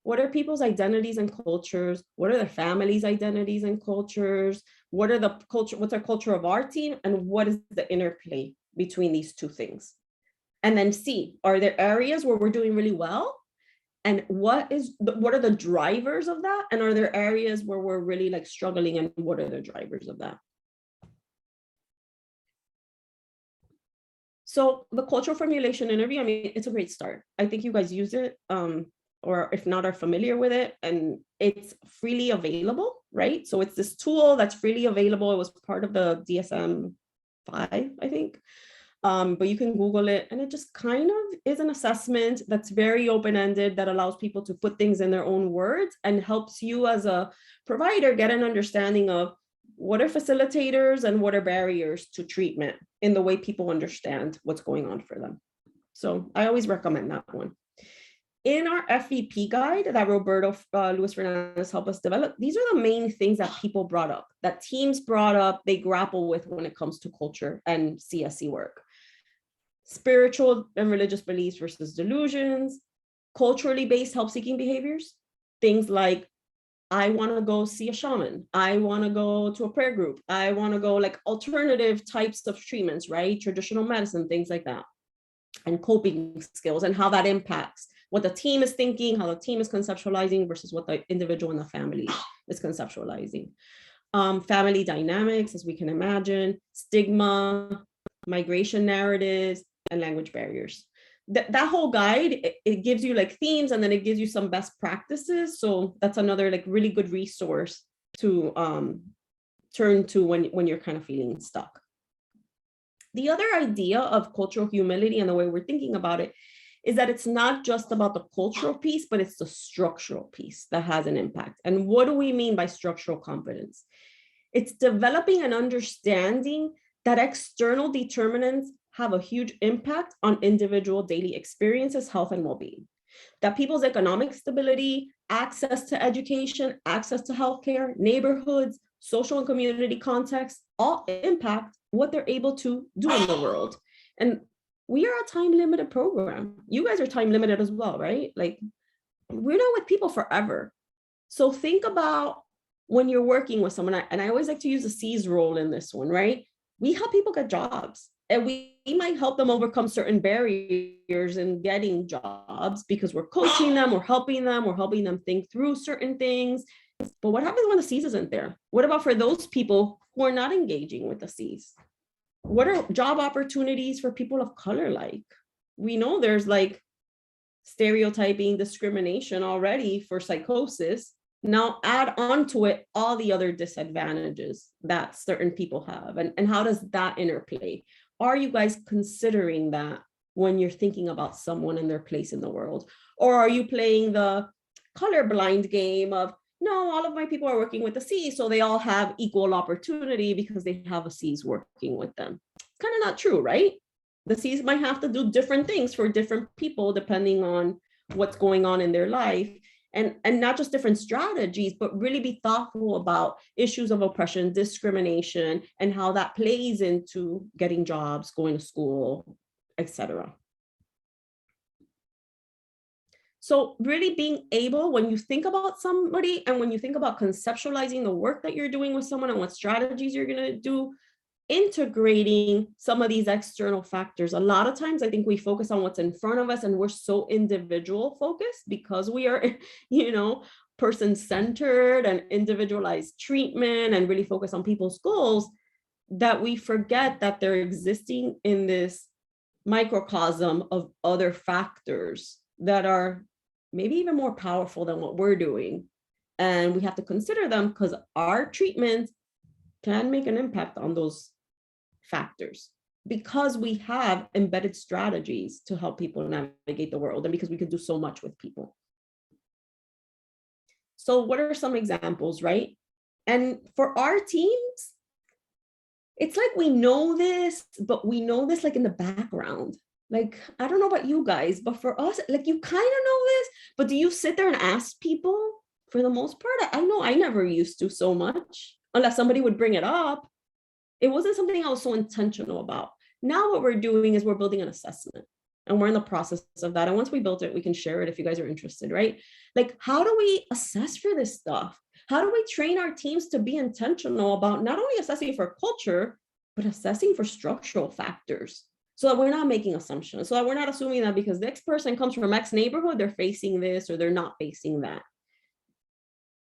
what are people's identities and cultures, what are their families' identities and cultures, what are the culture, what's our culture of our team, and what is the interplay between these two things. And then see, are there areas where we're doing really well? And what are the drivers of that? And are there areas where we're really like struggling, and what are the drivers of that? So the cultural formulation interview, I mean, it's a great start. I think you guys use it, or if not, are familiar with it, and it's freely available, right? So it's this tool that's freely available. It was part of the DSM-5, I think. But you can Google it, and it just kind of is an assessment that's very open-ended, that allows people to put things in their own words and helps you as a provider get an understanding of what are facilitators and what are barriers to treatment in the way people understand what's going on for them. So I always recommend that one. in our FVP guide that Roberto Luis Fernandez helped us develop, these are the main things that people brought up, that teams brought up, they grapple with when it comes to culture and CSC work. Spiritual and religious beliefs versus delusions, culturally based help-seeking behaviors, things like, I want to go see a shaman, I want to go to a prayer group, I want to go like alternative types of treatments, right? Traditional medicine, things like that. And coping skills and how that impacts what the team is thinking, how the team is conceptualizing versus what the individual and the family is conceptualizing. Family dynamics, as we can imagine, stigma, migration narratives, and language barriers. That whole guide, it gives you like themes, and then it gives you some best practices. So that's another like really good resource to turn to when you're kind of feeling stuck. The other idea of cultural humility and the way we're thinking about it is that it's not just about the cultural piece, but it's the structural piece that has an impact. And what do we mean by structural competence? It's developing an understanding that external determinants have a huge impact on individual daily experiences, health, and well-being. That people's economic stability, access to education, access to healthcare, neighborhoods, social and community contexts, all impact what they're able to do in the world. And we are a time-limited program. You guys are time-limited as well, right? Like, we're not with people forever. So think about when you're working with someone, and I always like to use the C's role in this one, right? We help people get jobs, and we might help them overcome certain barriers in getting jobs because we're coaching them, we're helping them think through certain things. But what happens when the C's isn't there? What about for those people who are not engaging with the C's? What are job opportunities for people of color like? We know there's like stereotyping, discrimination already for psychosis. Now add on to it all the other disadvantages that certain people have. And how does that interplay? Are you guys considering that when you're thinking about someone and their place in the world? Or are you playing the colorblind game of, no, all of my people are working with the C's, so they all have equal opportunity because they have a C's working with them? It's kind of not true, right? The C's might have to do different things for different people depending on what's going on in their life. And not just different strategies, but really be thoughtful about issues of oppression, discrimination, and how that plays into getting jobs, going to school, etc. So really being able, when you think about somebody and when you think about conceptualizing the work that you're doing with someone and what strategies you're going to do, integrating some of these external factors. A lot of times I think we focus on what's in front of us, and we're so individual focused because we are, person-centered and individualized treatment and really focus on people's goals, that we forget that they're existing in this microcosm of other factors that are maybe even more powerful than what we're doing. And we have to consider them because our treatment can make an impact on those factors because we have embedded strategies to help people navigate the world, and because we can do so much with people. So what are some examples, right? And for our teams, it's like we know this, but we know this like in the background. Like, I don't know about you guys, but for us, like, you kind of know this, but do you sit there and ask people? For the most part, I know I never used to so much, unless somebody would bring it up. It wasn't something I was so intentional about. Now what we're doing is we're building an assessment, and we're in the process of that. And once we built it, we can share it if you guys are interested, right? Like, how do we assess for this stuff? How do we train our teams to be intentional about not only assessing for culture, but assessing for structural factors, so that we're not making assumptions, so that we're not assuming that because the X person comes from X neighborhood, they're facing this or they're not facing that.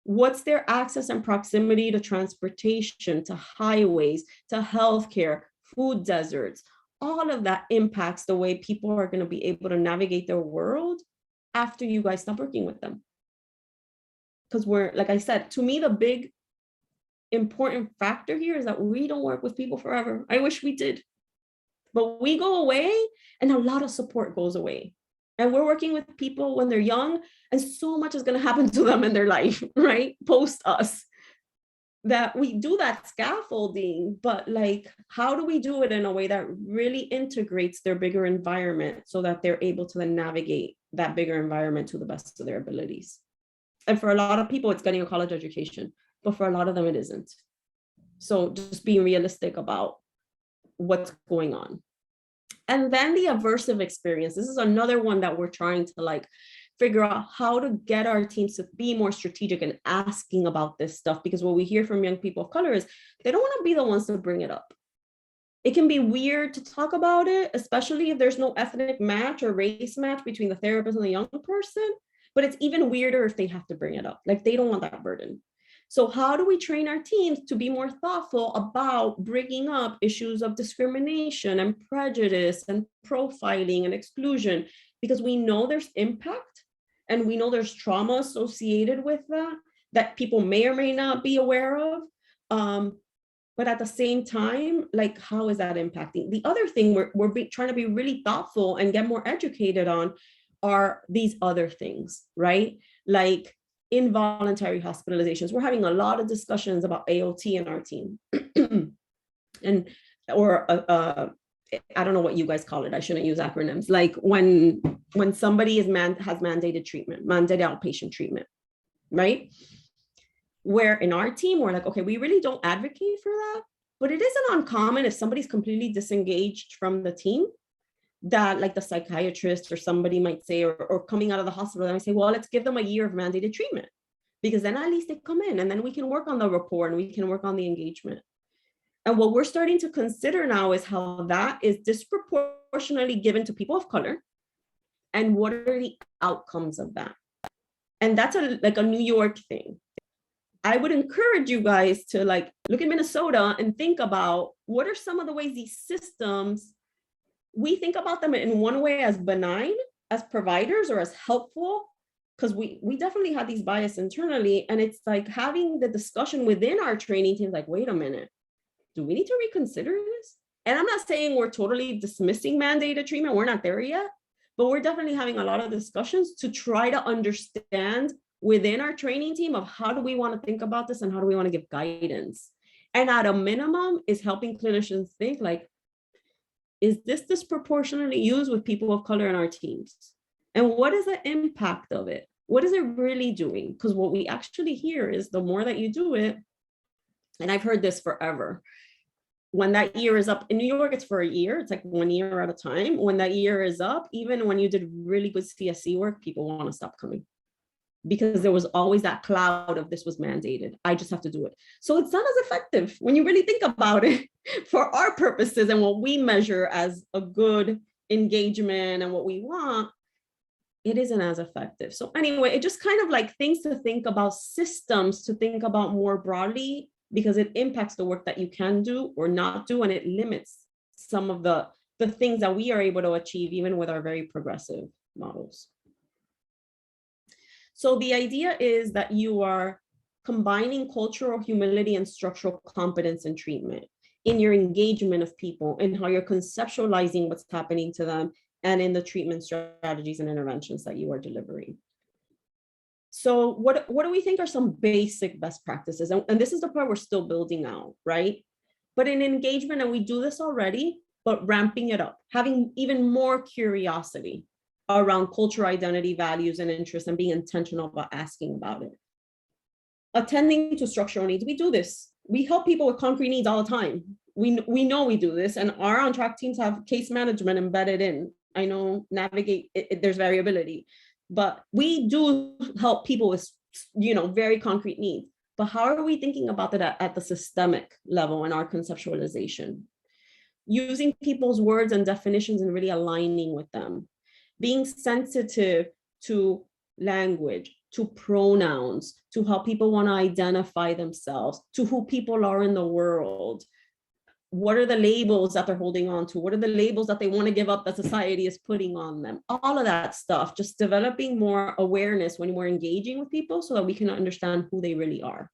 What's their access and proximity to transportation, to highways, to healthcare, food deserts? All of that impacts the way people are going to be able to navigate their world after you guys stop working with them. Because we're, like I said, to me, the big important factor here is that we don't work with people forever. I wish we did. But we go away and a lot of support goes away. And we're working with people when they're young, and so much is going to happen to them in their life, right? Post us. that we do that scaffolding, but like, how do we do it in a way that really integrates their bigger environment so that they're able to then navigate that bigger environment to the best of their abilities? And for a lot of people, it's getting a college education, but for a lot of them, it isn't. So just being realistic about what's going on. And then the aversive experience. This is another one that we're trying to like figure out how to get our teams to be more strategic and asking about this stuff, because what we hear from young people of color is they don't want to be the ones to bring it up. It can be weird to talk about it, especially if there's no ethnic match or race match between the therapist and the young person, but it's even weirder if they have to bring it up. Like they don't want that burden. So how do we train our teams to be more thoughtful about bringing up issues of discrimination and prejudice and profiling and exclusion? Because we know there's impact and we know there's trauma associated with that, that people may or may not be aware of. But at the same time, like, how is that impacting? The other thing we're trying to be really thoughtful and get more educated on are these other things, right? Like involuntary hospitalizations. We're having a lot of discussions about AOT in our team. And, or I don't know what you guys call it. I shouldn't use acronyms. Like when somebody has mandated treatment, mandated outpatient treatment, right? Where in our team, we're like, okay, we really don't advocate for that, but it isn't uncommon if somebody's completely disengaged from the team, that like the psychiatrist or somebody might say, or coming out of the hospital, and I say, well, let's give them a year of mandated treatment, because then at least they come in and then we can work on the rapport and we can work on the engagement. And what we're starting to consider now is how that is disproportionately given to people of color and what are the outcomes of that. And that's like a New York thing. I would encourage you guys to like look at Minnesota and think about what are some of the ways these systems, we think about them in one way as benign, as providers, or as helpful, because we definitely have these bias internally. And it's like having the discussion within our training teams, like, wait a minute, do we need to reconsider this? And I'm not saying we're totally dismissing mandated treatment. We're not there yet, but we're definitely having a lot of discussions to try to understand within our training team of how do we want to think about this and how do we want to give guidance. And at a minimum is helping clinicians think like, is this disproportionately used with people of color in our teams? And what is the impact of it? What is it really doing? Because what we actually hear is the more that you do it, and I've heard this forever, when that year is up, in New York, it's for a year. It's like 1 year at a time. When that year is up, even when you did really good CSC work, people want to stop coming, because there was always that cloud of this was mandated. I just have to do it. So it's not as effective when you really think about it for our purposes and what we measure as a good engagement and what we want, it isn't as effective. So anyway, it just kind of like things to think about, systems to think about more broadly, because it impacts the work that you can do or not do, and it limits some of the things that we are able to achieve even with our very progressive models. So the idea is that you are combining cultural humility and structural competence in treatment, in your engagement of people, and how you're conceptualizing what's happening to them, and in the treatment strategies and interventions that you are delivering. So what do we think are some basic best practices? And this is the part we're still building out, right? But in engagement, and we do this already, but ramping it up, having even more curiosity around cultural identity, values, and interests, and being intentional about asking about it. Attending to structural needs, we do this. We help people with concrete needs all the time. We know we do this, and our on-track teams have case management embedded in. I know navigate, there's variability, but we do help people with, very concrete needs. But how are we thinking about that at the systemic level in our conceptualization? Using people's words and definitions and really aligning with them. Being sensitive to language, to pronouns, to how people want to identify themselves, to who people are in the world. What are the labels that they're holding on to? What are the labels that they want to give up that society is putting on them? All of that stuff, just developing more awareness when we're engaging with people so that we can understand who they really are.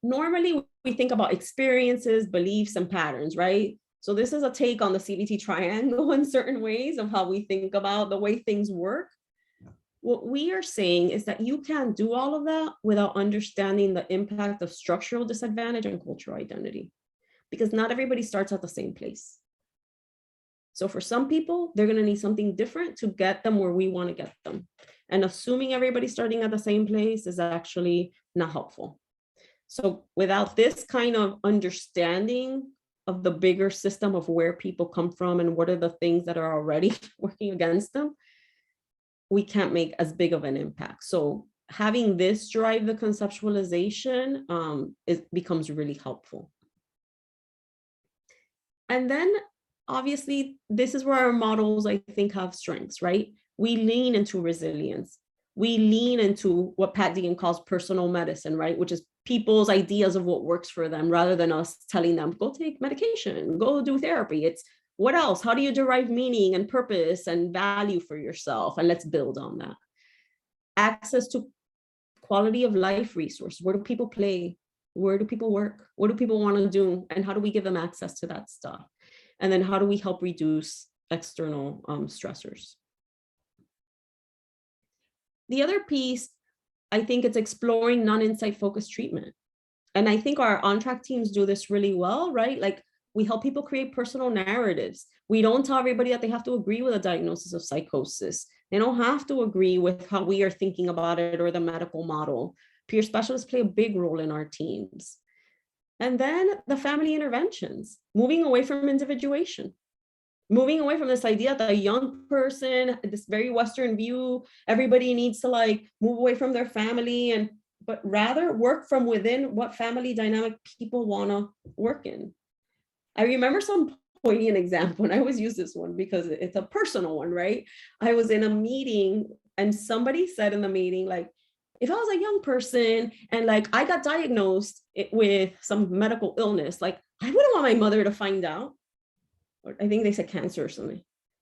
Normally, we think about experiences, beliefs, and patterns, right? So this is a take on the CBT triangle in certain ways of how we think about the way things work. What we are saying is that you can't do all of that without understanding the impact of structural disadvantage and cultural identity, because not everybody starts at the same place. So for some people, they're going to need something different to get them where we want to get them. And assuming everybody's starting at the same place is actually not helpful. So without this kind of understanding of the bigger system of where people come from and what are the things that are already working against them, we can't make as big of an impact. So having this drive the conceptualization, it becomes really helpful. And then obviously, this is where our models, I think, have strengths, right? We lean into resilience. We lean into what Pat Dean calls personal medicine, right? Which is people's ideas of what works for them rather than us telling them, go take medication, go do therapy. It's what else? How do you derive meaning and purpose and value for yourself? And let's build on that. Access to quality of life resources. Where do people play? Where do people work? What do people want to do? And how do we give them access to that stuff? And then how do we help reduce external stressors? The other piece, I think it's exploring non-insight focused treatment. And I think our on-track teams do this really well, right? Like we help people create personal narratives. We don't tell everybody that they have to agree with a diagnosis of psychosis. They don't have to agree with how we are thinking about it or the medical model. Peer specialists play a big role in our teams. And then the family interventions, moving away from individuation, moving away from this idea that a young person, this very Western view, everybody needs to like move away from their family, but rather work from within what family dynamic people want to work in. I remember some poignant example, and I always use this one because it's a personal one, right? I was in a meeting and somebody said in the meeting, like, if I was a young person and like I got diagnosed with some medical illness, like I wouldn't want my mother to find out. Or I think they said cancer or something.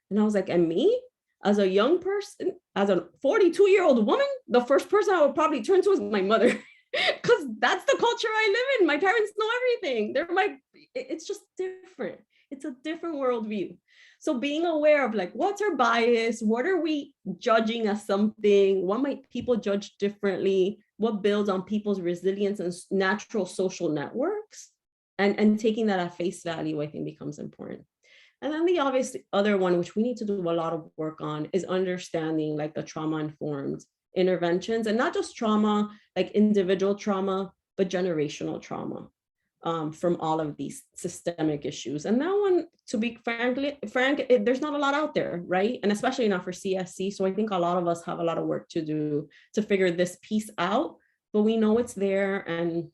And I was like, and me as a young person, as a 42-year-old woman, the first person I would probably turn to is my mother. Because that's the culture I live in. My parents know everything. It's just different. It's a different worldview. So being aware of like, what's our bias? What are we judging as something? What might people judge differently? What builds on people's resilience and natural social networks? And taking that at face value, I think becomes important. And then the obvious other one, which we need to do a lot of work on, is understanding like the trauma-informed interventions, and not just trauma, like individual trauma, but generational trauma from all of these systemic issues. And that one, to be frank, there's not a lot out there, right? And especially not for CSC. So I think a lot of us have a lot of work to do to figure this piece out, but we know it's there, and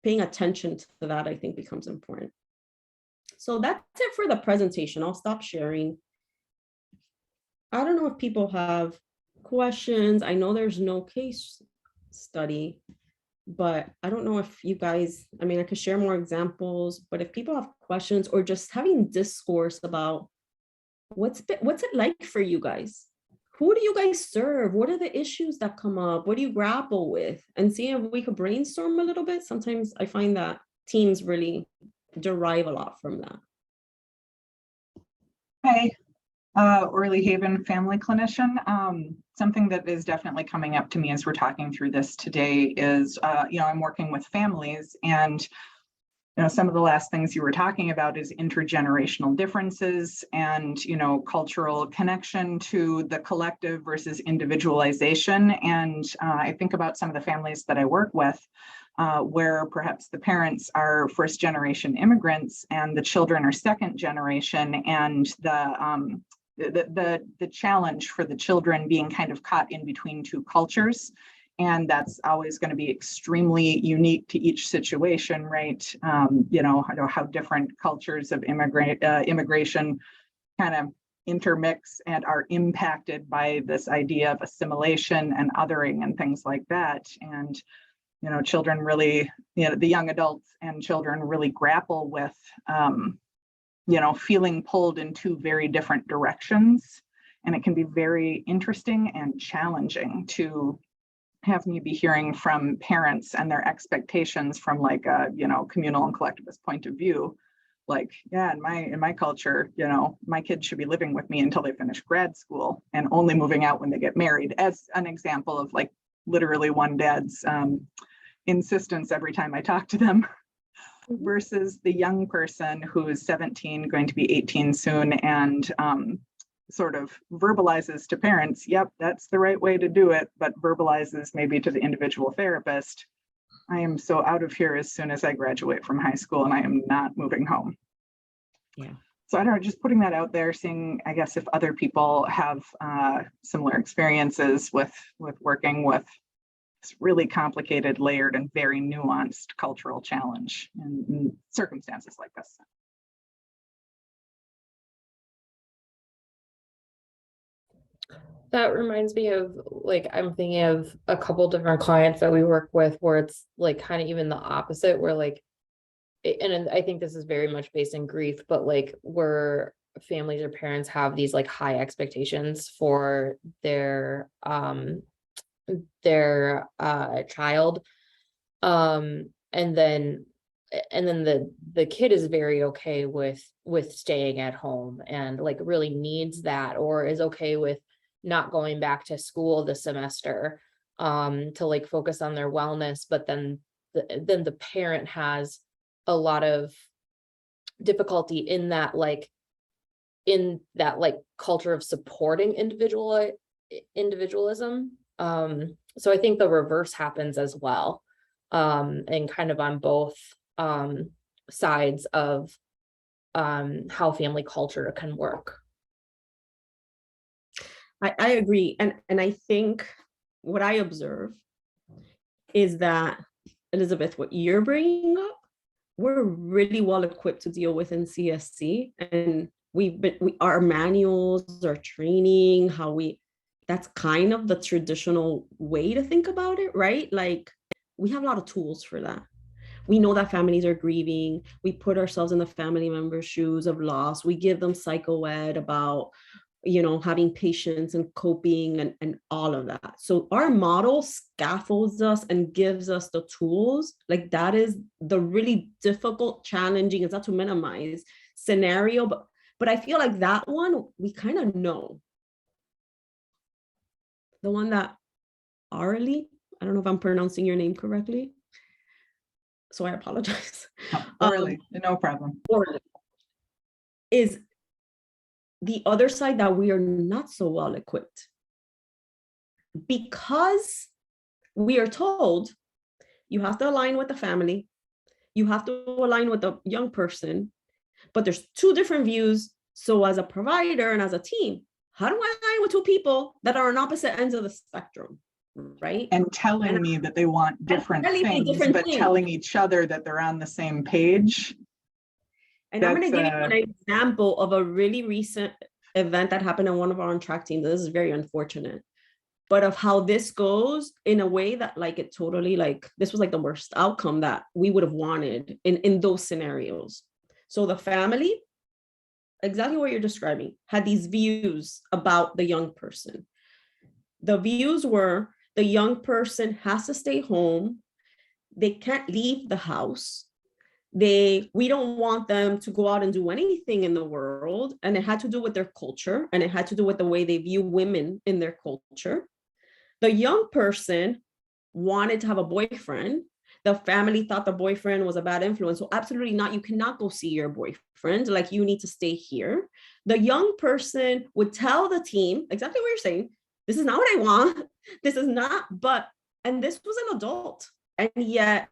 paying attention to that, I think, becomes important. So that's it for the presentation. I'll stop sharing. I don't know if people have questions. I know there's no case study, but I don't know if you guys, I mean, I could share more examples, but if people have questions or just having discourse about what's it like for you guys? Who do you guys serve? What are the issues that come up? What do you grapple with? And see if we could brainstorm a little bit. Sometimes I find that teams really derive a lot from that. Hey, Orly Haven, family clinician. Something that is definitely coming up to me as we're talking through this today is, I'm working with families, and some of the last things you were talking about is intergenerational differences and, cultural connection to the collective versus individualization. And I think about some of the families that I work with, where perhaps the parents are first generation immigrants and the children are second generation, and the challenge for the children being kind of caught in between two cultures. And that's always going to be extremely unique to each situation, right? How different cultures of immigration kind of intermix and are impacted by this idea of assimilation and othering and things like that. And children really, the young adults and children really grapple with, feeling pulled in two very different directions. And it can be very interesting and challenging to have me be hearing from parents and their expectations from like a, communal and collectivist point of view. like, yeah, in my culture, you know, my kids should be living with me until they finish grad school and only moving out when they get married, as an example of like literally one dad's insistence every time I talk to them, versus the young person who is 17, going to be 18 soon, and sort of verbalizes to parents, yep, that's the right way to do it, but verbalizes maybe to the individual therapist, I am so out of here as soon as I graduate from high school and I am not moving home. Yeah. So I don't know, just putting that out there, seeing, I guess, if other people have similar experiences with working with this really complicated, layered, and very nuanced cultural challenge in circumstances like this. That reminds me of, like, I'm thinking of a couple different clients that we work with where it's like kind of even the opposite, where like, and I think this is very much based in grief, but like where families or parents have these like high expectations for their child. And then the kid is very okay with staying at home and like really needs that, or is okay with not going back to school this semester to like focus on their wellness, but then the parent has a lot of difficulty in that culture of supporting individualism. So I think the reverse happens as well, and kind of on both sides of how family culture can work. I agree. And I think what I observe is that, Elizabeth, what you're bringing up, we're really well equipped to deal with in CSC. And our manuals, our training, that's kind of the traditional way to think about it, right? Like we have a lot of tools for that. We know that families are grieving. We put ourselves in the family member's shoes of loss. We give them psycho-ed about, you know, having patience and coping and all of that. So our model scaffolds us and gives us the tools. Like that is the really difficult, challenging, it's not to minimize scenario, but I feel like that one, we kind of know. The one that Arlie, I don't know if I'm pronouncing your name correctly, so I apologize. Orly, no problem. Orly is the other side that we are not so well equipped, because we are told you have to align with the family, you have to align with the young person, but there's two different views. So as a provider and as a team, how do I align with two people that are on opposite ends of the spectrum, right? And telling me that they want different things, but telling each other that they're on the same page. And I'm going to give you an example of a really recent event that happened on one of our on-track teams. This is very unfortunate, but of how this goes in a way that like it totally, like this was like the worst outcome that we would have wanted in those scenarios. So the family, exactly what you're describing, had these views about the young person. The views were the young person has to stay home. They can't leave the house. We don't want them to go out and do anything in the world. And it had to do with their culture, and it had to do with the way they view women in their culture. The young person wanted to have a boyfriend. The family thought the boyfriend was a bad influence. So absolutely not. You cannot go see your boyfriend. Like you need to stay here. The young person would tell the team exactly what you're saying. This is not what I want. This is not, and this was an adult, and yet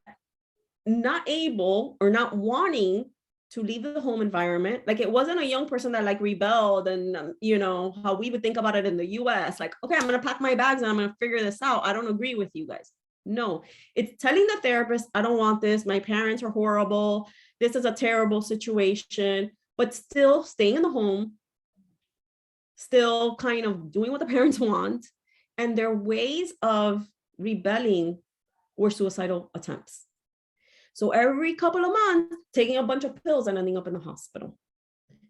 not able or not wanting to leave the home environment. Like it wasn't a young person that like rebelled and, you know, how we would think about it in the US, like, okay, I'm going to pack my bags and I'm going to figure this out. I don't agree with you guys. No, it's telling the therapist, I don't want this. My parents are horrible. This is a terrible situation, but still staying in the home, still kind of doing what the parents want. And their ways of rebelling were suicidal attempts. So every couple of months, taking a bunch of pills and ending up in the hospital.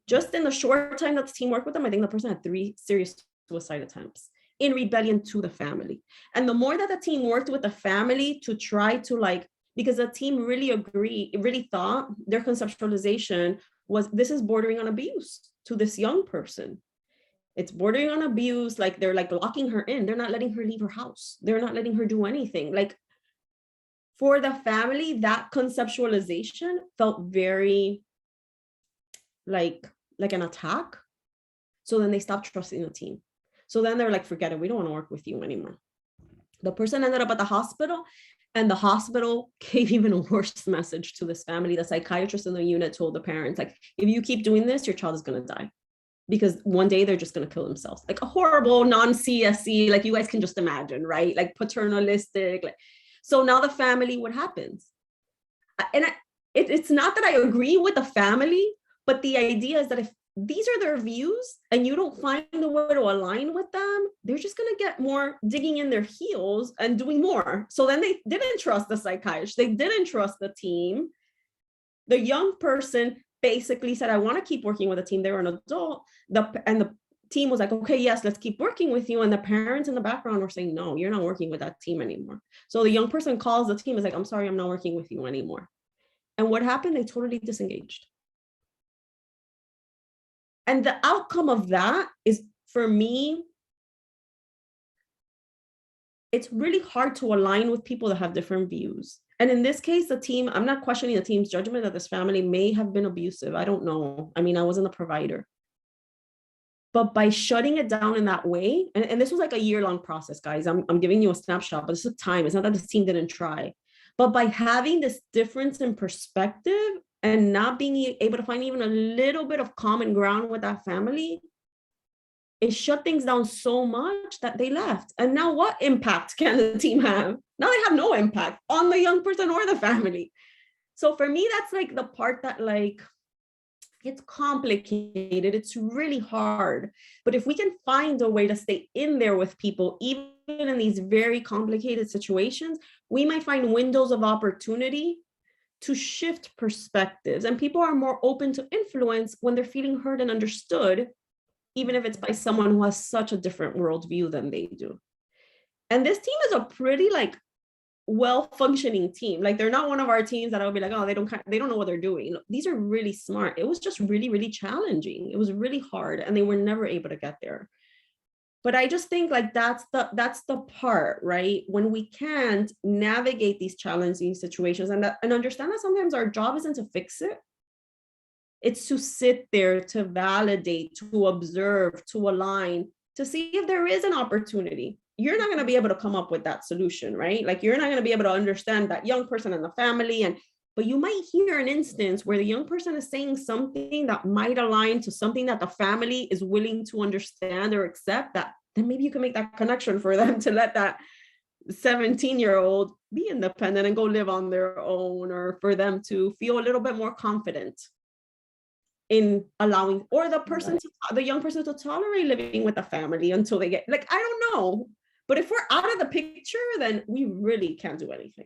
Just in the short time that the team worked with them, I think the person had 3 serious suicide attempts in rebellion to the family. And the more that the team worked with the family to try to like, because the team really thought their conceptualization was this is bordering on abuse to this young person. It's bordering on abuse. Like they're like locking her in. They're not letting her leave her house. They're not letting her do anything. Like for the family, that conceptualization felt very like an attack. So then they stopped trusting the team. So then they're like, forget it. We don't want to work with you anymore. The person ended up at the hospital, and the hospital gave even a worse message to this family. The psychiatrist in the unit told the parents, like, if you keep doing this, your child is going to die, because one day they're just going to kill themselves. Like a horrible non-CSE, like you guys can just imagine, right? Like paternalistic. Like, so now the family, what happens? And it's not that I agree with the family, but the idea is that if these are their views and you don't find a way to align with them, they're just going to get more digging in their heels and doing more. So then they didn't trust the psychiatrist. They didn't trust the team. The young person basically said, I want to keep working with the team. They were an adult. And the team was like, okay, yes, let's keep working with you. And the parents in the background were saying, no, you're not working with that team anymore. So the young person calls the team, is like, I'm sorry, I'm not working with you anymore. And what happened? They totally disengaged. And the outcome of that is, for me, it's really hard to align with people that have different views. And in this case, the team, I'm not questioning the team's judgment that this family may have been abusive. I don't know. I mean, I wasn't a provider. But by shutting it down in that way, and this was like a year-long process, guys. I'm giving you a snapshot, but this took time. It's not that this team didn't try. But by having this difference in perspective and not being able to find even a little bit of common ground with that family, it shut things down so much that they left. And now what impact can the team have? Now they have no impact on the young person or the family. So for me, that's like the part that, like, it's complicated. It's really hard. But if we can find a way to stay in there with people, even in these very complicated situations, we might find windows of opportunity to shift perspectives. And people are more open to influence when they're feeling heard and understood, even if it's by someone who has such a different worldview than they do. And this team is a pretty, like, well-functioning team. Like, they're not one of our teams that I'll be like, oh, they don't know what they're doing. These are really smart. It was just really, really challenging. It was really hard, and they were never able to get there. But I just think, like, that's the part, right? When we can't navigate these challenging situations and understand that sometimes our job isn't to fix it. It's to sit there, to validate, to observe, to align, to see if there is an opportunity. You're not going to be able to come up with that solution, right? Like, you're not going to be able to understand that young person and the family, but you might hear an instance where the young person is saying something that might align to something that the family is willing to understand or accept, that then maybe you can make that connection for them to let that 17-year-old be independent and go live on their own, or for them to feel a little bit more confident in allowing, or the young person to tolerate living with a family until they get, like, I don't know. But if we're out of the picture, then we really can't do anything.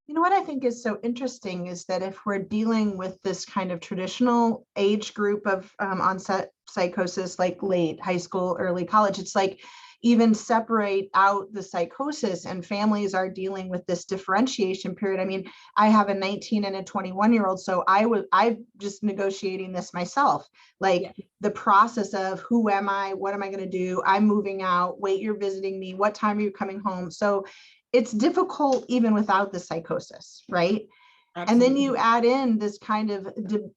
You know what I think is so interesting is that if we're dealing with this kind of traditional age group of onset psychosis, like late high school, early college, it's like even separate out the psychosis, and families are dealing with this differentiation period. I mean, I have a 19 and a 21-year-old, so I'm just negotiating this myself. Like, the process of who am I, what am I going to do? I'm moving out. Wait, you're visiting me. What time are you coming home? So it's difficult even without the psychosis, right? Absolutely. And then you add in this kind of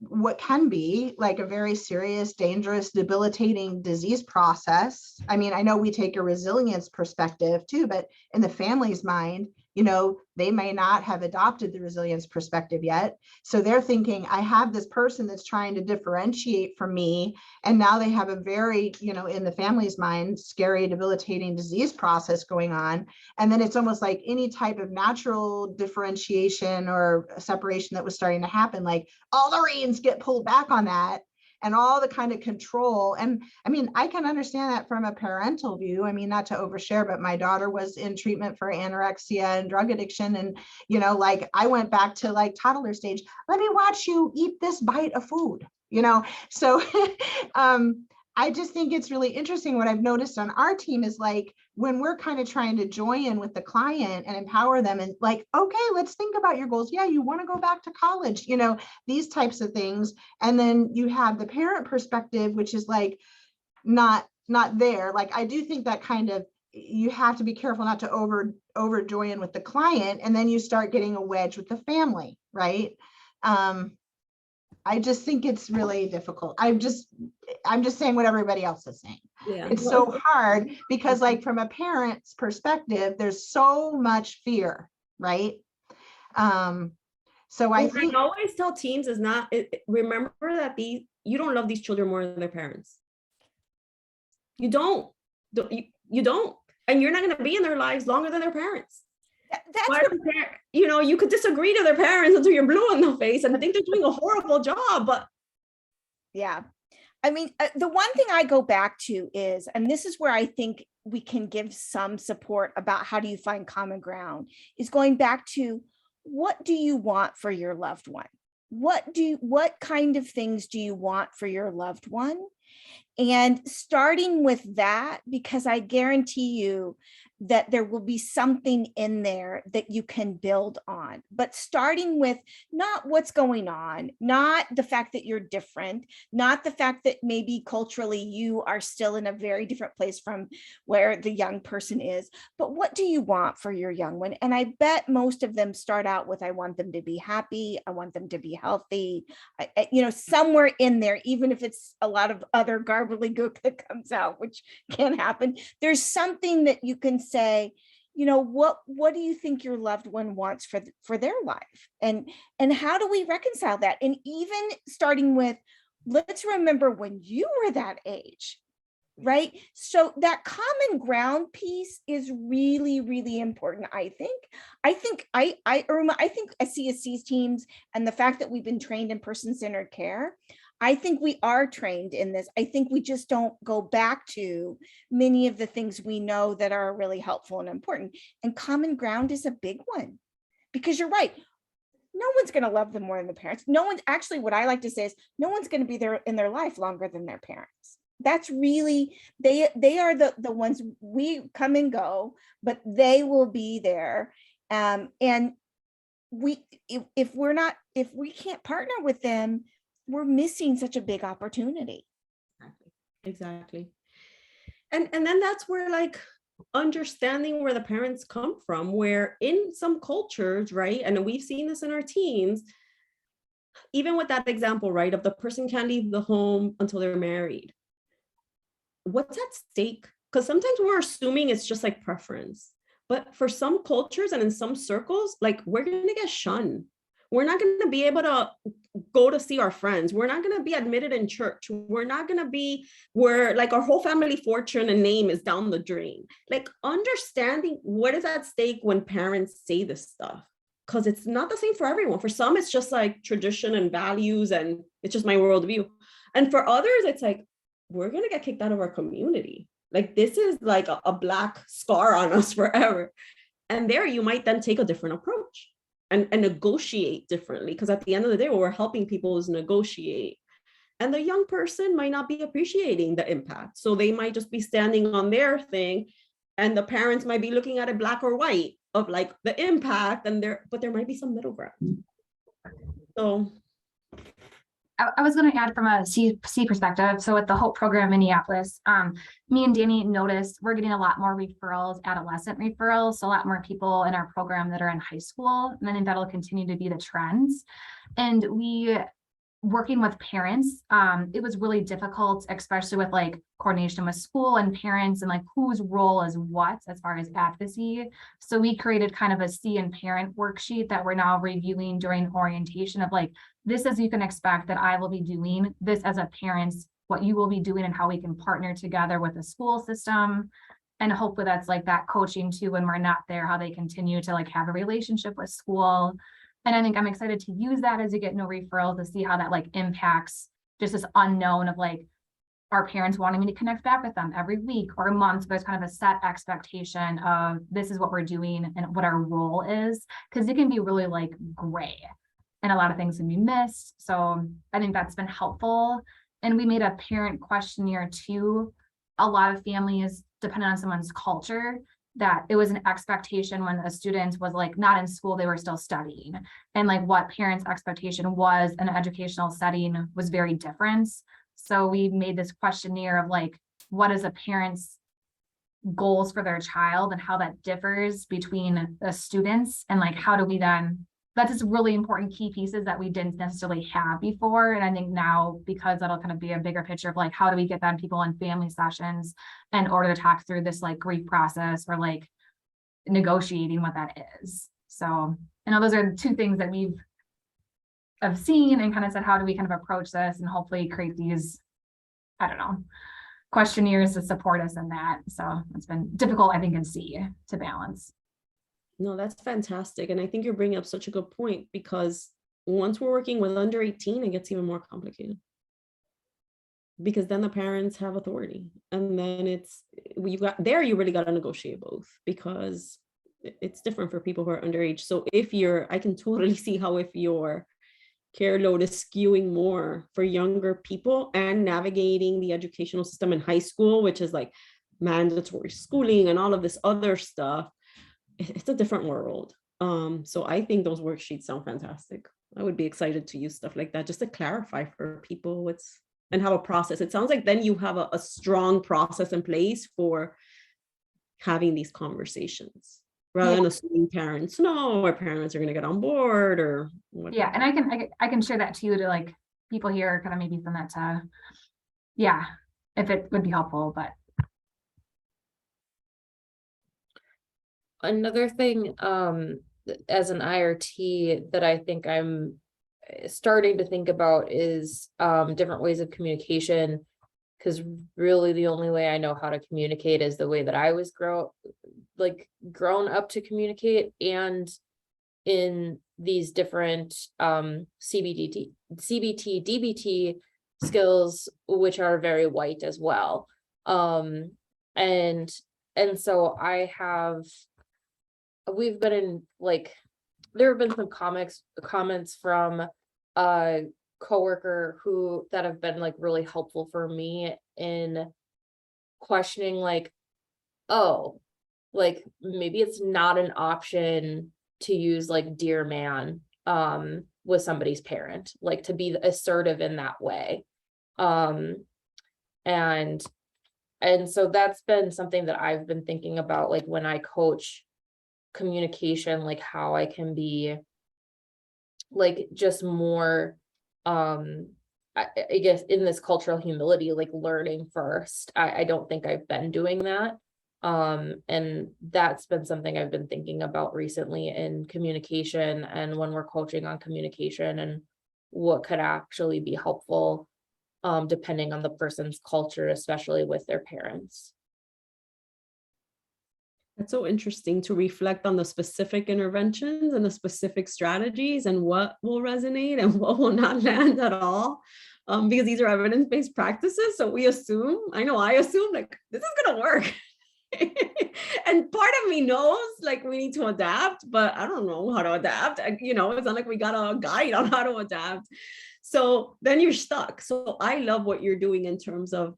what can be like a very serious, dangerous, debilitating disease process. I mean, I know we take a resilience perspective too, but in the family's mind, you know, they may not have adopted the resilience perspective yet. So they're thinking, I have this person that's trying to differentiate from me. And now they have a very, you know, in the family's mind, scary, debilitating disease process going on. And then it's almost like any type of natural differentiation or separation that was starting to happen, like all the reins get pulled back on that. And all the kind of control. And I mean, I can understand that from a parental view. I mean, not to overshare, but my daughter was in treatment for anorexia and drug addiction. And, you know, like, I went back to like toddler stage, let me watch you eat this bite of food, you know? So I just think it's really interesting. What I've noticed on our team is like when we're kind of trying to join in with the client and empower them and like, okay, let's think about your goals. Yeah, you want to go back to college, you know, these types of things. And then you have the parent perspective, which is like not there. Like I do think that kind of you have to be careful not to over join with the client, and then you start getting a wedge with the family, right? I just think it's really difficult. I'm just saying what everybody else is saying. Yeah. It's so hard because like from a parent's perspective, there's so much fear, right? So I think I always tell teams is not, remember that you don't love these children more than their parents. You don't. You don't. And you're not going to be in their lives longer than their parents. That's what, you know, you could disagree to their parents until you're blue in the face and think they're doing a horrible job, but yeah. I mean, the one thing I go back to is, and this is where I think we can give some support about how do you find common ground, is going back to what do you want for your loved one? What kind of things do you want for your loved one? And starting with that, because I guarantee you that there will be something in there that you can build on, but starting with not what's going on, not the fact that you're different, not the fact that maybe culturally you are still in a very different place from where the young person is, but what do you want for your young one? And I bet most of them start out with, I want them to be happy. I want them to be healthy. You know, somewhere in there, even if it's a lot of other gobbledygook that comes out, which can happen, there's something that you can say, you know, what do you think your loved one wants for their life? And how do we reconcile that? And even starting with, let's remember when you were that age, right? So that common ground piece is really, really important. I think Iruma, I think CSC's teams and the fact that we've been trained in person-centered care, I think we are trained in this. I think we just don't go back to many of the things we know that are really helpful and important. And common ground is a big one, because you're right. No one's going to love them more than the parents. No one's actually, what I like to say is no one's going to be there in their life longer than their parents. That's really, they are the ones, we come and go, but they will be there. And if we can't partner with them, we're missing such a big opportunity. Exactly. And then that's where like understanding where the parents come from, where in some cultures, right? And we've seen this in our teams, even with that example, right, of the person can't leave the home until they're married. What's at stake? Because sometimes we're assuming it's just like preference, but for some cultures and in some circles, like we're going to get shunned. We're not going to be able to go to see our friends. We're not going to be admitted in church. We're not going to be where like our whole family fortune and name is down the drain. Like understanding what is at stake when parents say this stuff, because it's not the same for everyone. For some, it's just like tradition and values, and it's just my worldview. And for others, it's like, we're going to get kicked out of our community. Like this is like a black scar on us forever. And there you might then take a different approach. And negotiate differently, because at the end of the day, what we're helping people is negotiate. And the young person might not be appreciating the impact. So they might just be standing on their thing, and the parents might be looking at it black or white of like the impact, but there might be some middle ground. So I was going to add from a C perspective. So with the HOPE program in Minneapolis, me and Danny noticed we're getting a lot more referrals, adolescent referrals. So a lot more people in our program that are in high school. And I think that'll continue to be the trends. And working with parents, it was really difficult, especially with like coordination with school and parents and like whose role is what as far as advocacy. So we created kind of a C and parent worksheet that we're now reviewing during orientation of like, this as you can expect that I will be doing, this as a parent, what you will be doing and how we can partner together with the school system. And hopefully that's like that coaching too, when we're not there, how they continue to like have a relationship with school. And I think I'm excited to use that as you get no referrals to see how that like impacts just this unknown of like our parents wanting me to connect back with them every week or a month. There's kind of a set expectation of this is what we're doing and what our role is, because it can be really like gray and a lot of things can be missed. So I think that's been helpful. And we made a parent questionnaire too. A lot of families, depending on someone's culture, that it was an expectation when a student was like not in school, they were still studying. And like what parents' expectation was in an educational setting was very different. So we made this questionnaire of like, what is a parent's goals for their child and how that differs between the students, and like how do we then, that's just really important key pieces that we didn't necessarily have before. And I think now, because that'll kind of be a bigger picture of like, how do we get them people in family sessions in order to talk through this like grief process or like negotiating what that is. So I know those are the two things that we've have seen and kind of said, how do we kind of approach this and hopefully create these, I don't know, questionnaires to support us in that. So it's been difficult, I think, in C to balance. No, that's fantastic. And I think you're bringing up such a good point, because once we're working with under 18, it gets even more complicated. Because then the parents have authority. And then you really got to negotiate both, because it's different for people who are underage. So I can totally see how if your care load is skewing more for younger people and navigating the educational system in high school, which is like mandatory schooling and all of this other stuff, it's a different world. So I think those worksheets sound fantastic. I would be excited to use stuff like that just to clarify for people and have a process. It sounds like then you have a strong process in place for having these conversations, rather than assuming parents know, or parents are going to get on board or whatever. Yeah, and I can share that too to like people here, kind of maybe from that to, yeah, if it would be helpful. But another thing, as an IRT that I think I'm starting to think about is different ways of communication, because really the only way I know how to communicate is the way that I was grown up to communicate, and in these different CBT, DBT skills, which are very white as well. And so we've been in like, there have been some comments from a coworker that have been like really helpful for me in questioning like, oh, like maybe it's not an option to use like dear man with somebody's parent, like to be assertive in that way. And so that's been something that I've been thinking about, like when I coach communication, like how I can be like just more I guess in this cultural humility, like learning first. I don't think I've been doing that. And that's been something I've been thinking about recently in communication, and when we're coaching on communication and what could actually be helpful, depending on the person's culture, especially with their parents. It's so interesting to reflect on the specific interventions and the specific strategies and what will resonate and what will not land at all. Because these are evidence-based practices. So we assume, I assume like this is gonna work. And part of me knows like we need to adapt, but I don't know how to adapt. It's not like we got a guide on how to adapt. So then you're stuck. So I love what you're doing in terms of,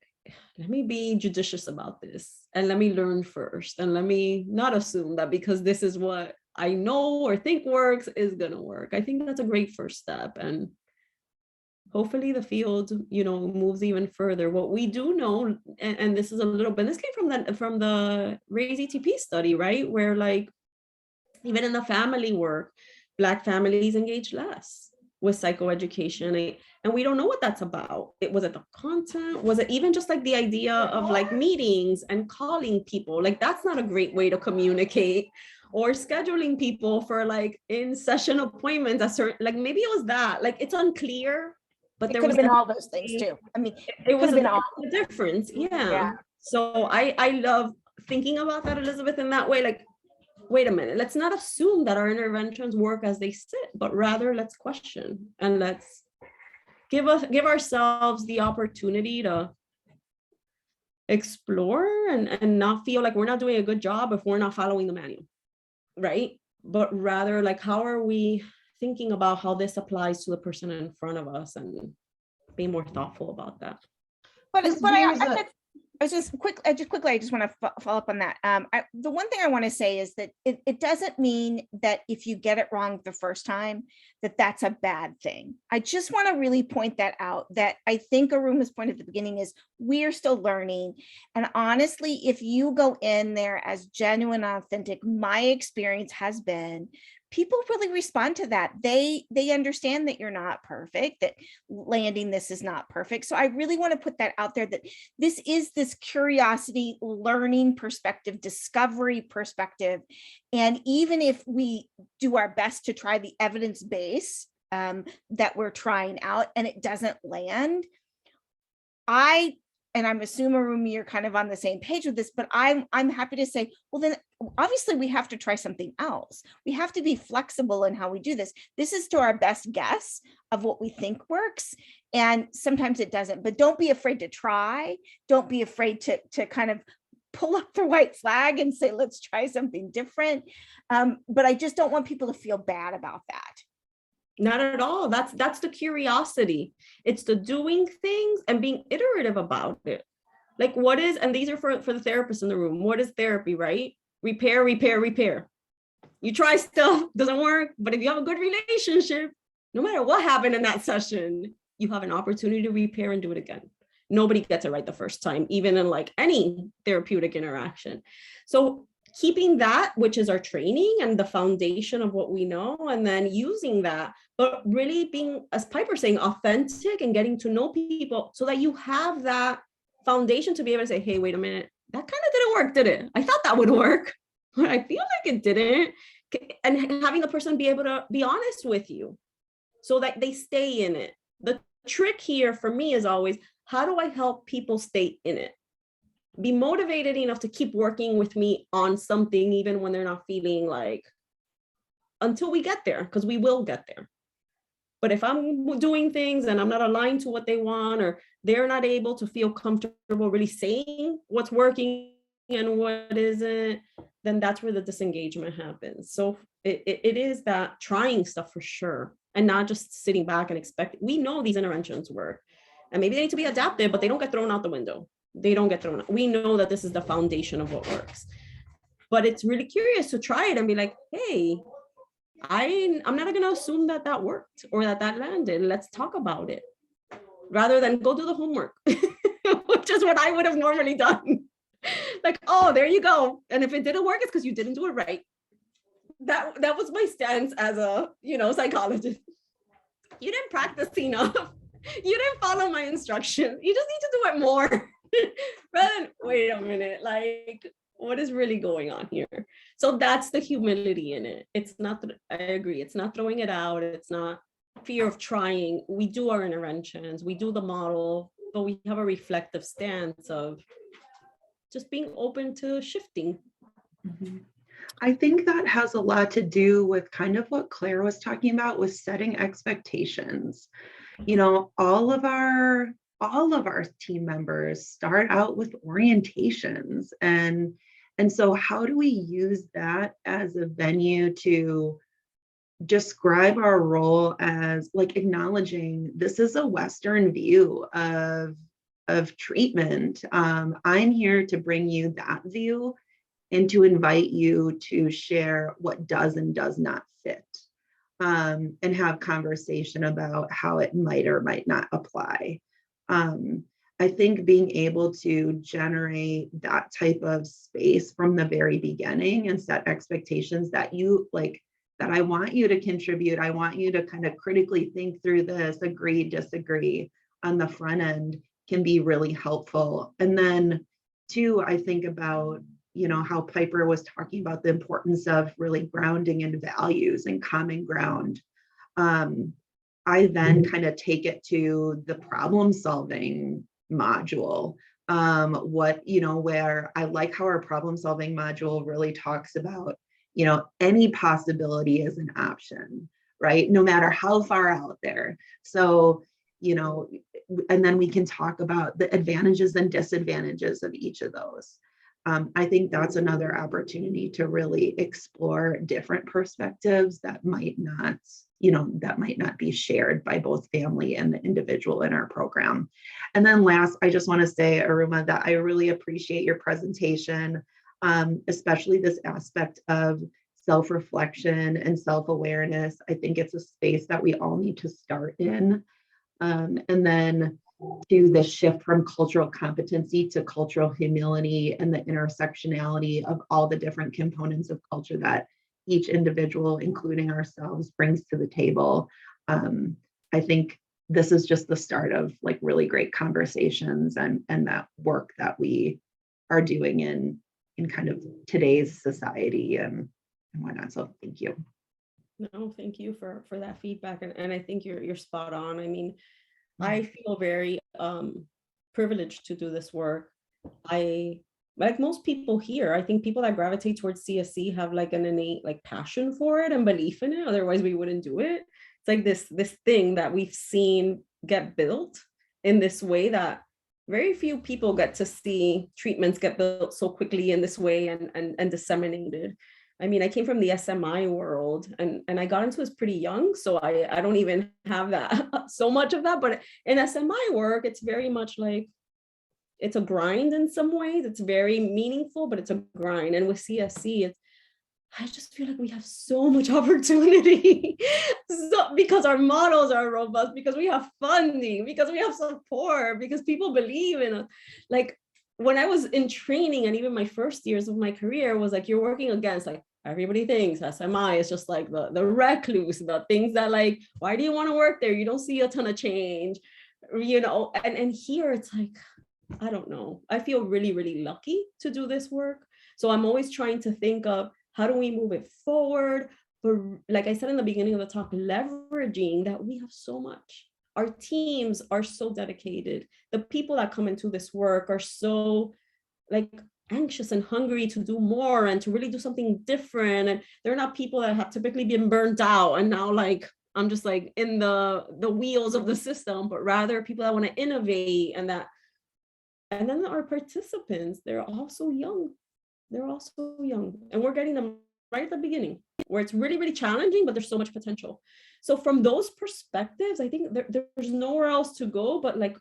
let me be judicious about this and let me learn first, and let me not assume that because this is what I know or think works is gonna work. I think that's a great first step, and hopefully the field moves even further. What we do know, and this is a little bit, this came from the Raise ETP study, right, where like even in the family work, Black families engage less with psychoeducation, and we don't know what that's about. Was it the content? Was it even just like the idea of like meetings and calling people? Like that's not a great way to communicate, or scheduling people for like in-session appointments at certain, like maybe it was that, like it's unclear, but there could was have been all those things too. I mean, it was been all a difference. Yeah. So I love thinking about that, Elizabeth, in that way. Like, wait a minute, let's not assume that our interventions work as they sit, but rather let's question, and let's give ourselves the opportunity to explore and not feel like we're not doing a good job if we're not following the manual, right? But rather like, how are we thinking about how this applies to the person in front of us, and be more thoughtful about that. But This but brings I, up- I just quickly, I just want to follow up on that. The one thing I want to say is that it doesn't mean that if you get it wrong the first time, that that's a bad thing. I just want to really point that out, that I think Aruma's point at the beginning is we're still learning. And honestly, if you go in there as genuine, authentic, my experience has been people really respond to that. They understand that you're not perfect, that landing this is not perfect. So I really want to put that out there, that this is this curiosity, learning perspective, discovery perspective. And even if we do our best to try the evidence base that we're trying out and it doesn't land, and I'm assuming, Aruma, you're kind of on the same page with this, but I'm happy to say, well, then obviously we have to try something else. We have to be flexible in how we do this. This is to our best guess of what we think works. And sometimes it doesn't, but don't be afraid to try. Don't be afraid to kind of pull up the white flag and say, let's try something different. But I just don't want people to feel bad about that. Not at all. That's the curiosity. It's the doing things and being iterative about it. Like what is, and these are for the therapists in the room, what is therapy, right? Repair, repair, repair. You try stuff, doesn't work, but if you have a good relationship, no matter what happened in that session, you have an opportunity to repair and do it again. Nobody gets it right the first time, even in like any therapeutic interaction. So keeping that, which is our training and the foundation of what we know, and then using that, but really being, as Piper's saying, authentic and getting to know people so that you have that foundation to be able to say, hey, wait a minute, that kind of didn't work, did it? I thought that would work. I feel like it didn't. And having the person be able to be honest with you so that they stay in it. The trick here for me is always, how do I help people stay in it? Be motivated enough to keep working with me on something, even when they're not feeling like, until we get there, because we will get there. But if I'm doing things and I'm not aligned to what they want, or they're not able to feel comfortable really saying what's working and what isn't, then that's where the disengagement happens. So it is that trying stuff for sure, and not just sitting back and expecting. We know these interventions work, and maybe they need to be adapted, but they don't get thrown out the window. They don't get thrown out. We know that this is the foundation of what works. But it's really curious to try it and be like, hey, I'm not going to assume that that worked or that landed. Let's talk about it rather than go do the homework, which is what I would have normally done. Like, oh, there you go. And if it didn't work, it's because you didn't do it right. That was my stance as a, psychologist. You didn't practice enough. You didn't follow my instructions. You just need to do it more. Rather than, wait a minute, like, what is really going on here? So that's the humility in it. It's not, I agree, it's not throwing it out. It's not fear of trying. We do our interventions, we do the model, but we have a reflective stance of just being open to shifting. Mm-hmm. I think that has a lot to do with kind of what Claire was talking about, with setting expectations. All of our team members start out with orientations, and so how do we use that as a venue to describe our role as, like, acknowledging this is a Western view of treatment. I'm here to bring you that view and to invite you to share what does and does not fit, and have conversation about how it might or might not apply. I think being able to generate that type of space from the very beginning and set expectations that that I want you to contribute. I want you to kind of critically think through this, agree, disagree on the front end, can be really helpful. And then two, I think about, how Piper was talking about the importance of really grounding in values and common ground. I then kind of take it to the problem solving module, where I like how our problem solving module really talks about, any possibility is an option, right? No matter how far out there. So, and then we can talk about the advantages and disadvantages of each of those. I think that's another opportunity to really explore different perspectives that might not that might not be shared by both family and the individual in our program. And then last, I just want to say, Iruma, that I really appreciate your presentation, especially this aspect of self-reflection and self-awareness. I think it's a space that we all need to start in. And then to the shift from cultural competency to cultural humility and the intersectionality of all the different components of culture that each individual, including ourselves, brings to the table. I think this is just the start of like really great conversations and that work that we are doing in kind of today's society and whatnot. So thank you. No, thank you for that feedback. And I think you're spot on. I mean, I feel very privileged to do this work. Like most people here, I think people that gravitate towards CSC have like an innate like passion for it and belief in it. Otherwise, we wouldn't do it. It's like this thing that we've seen get built in this way that very few people get to see treatments get built so quickly in this way and disseminated. I mean, I came from the SMI world and I got into this pretty young, so I don't even have that so much of that. But in SMI work, it's very much like it's a grind in some ways. It's very meaningful, but it's a grind. And with CSC, I just feel like we have so much opportunity because our models are robust, because we have funding, because we have support, because people believe in us. Like when I was in training and even my first years of my career was like, you're working against like, everybody thinks SMI is just like the recluse, the things that like, why do you want to work there? You don't see a ton of change, and here it's like, I don't know. I feel really, really lucky to do this work. So I'm always trying to think of how do we move it forward? But like I said in the beginning of the talk, leveraging that we have so much. Our teams are so dedicated. The people that come into this work are so like anxious and hungry to do more and to really do something different. And they're not people that have typically been burnt out and now like, I'm just like in the wheels of the system, but rather people that want to innovate and then our participants, they're also young. They're also young. And we're getting them right at the beginning where it's really, really challenging, but there's so much potential. So from those perspectives, I think there's nowhere else to go but like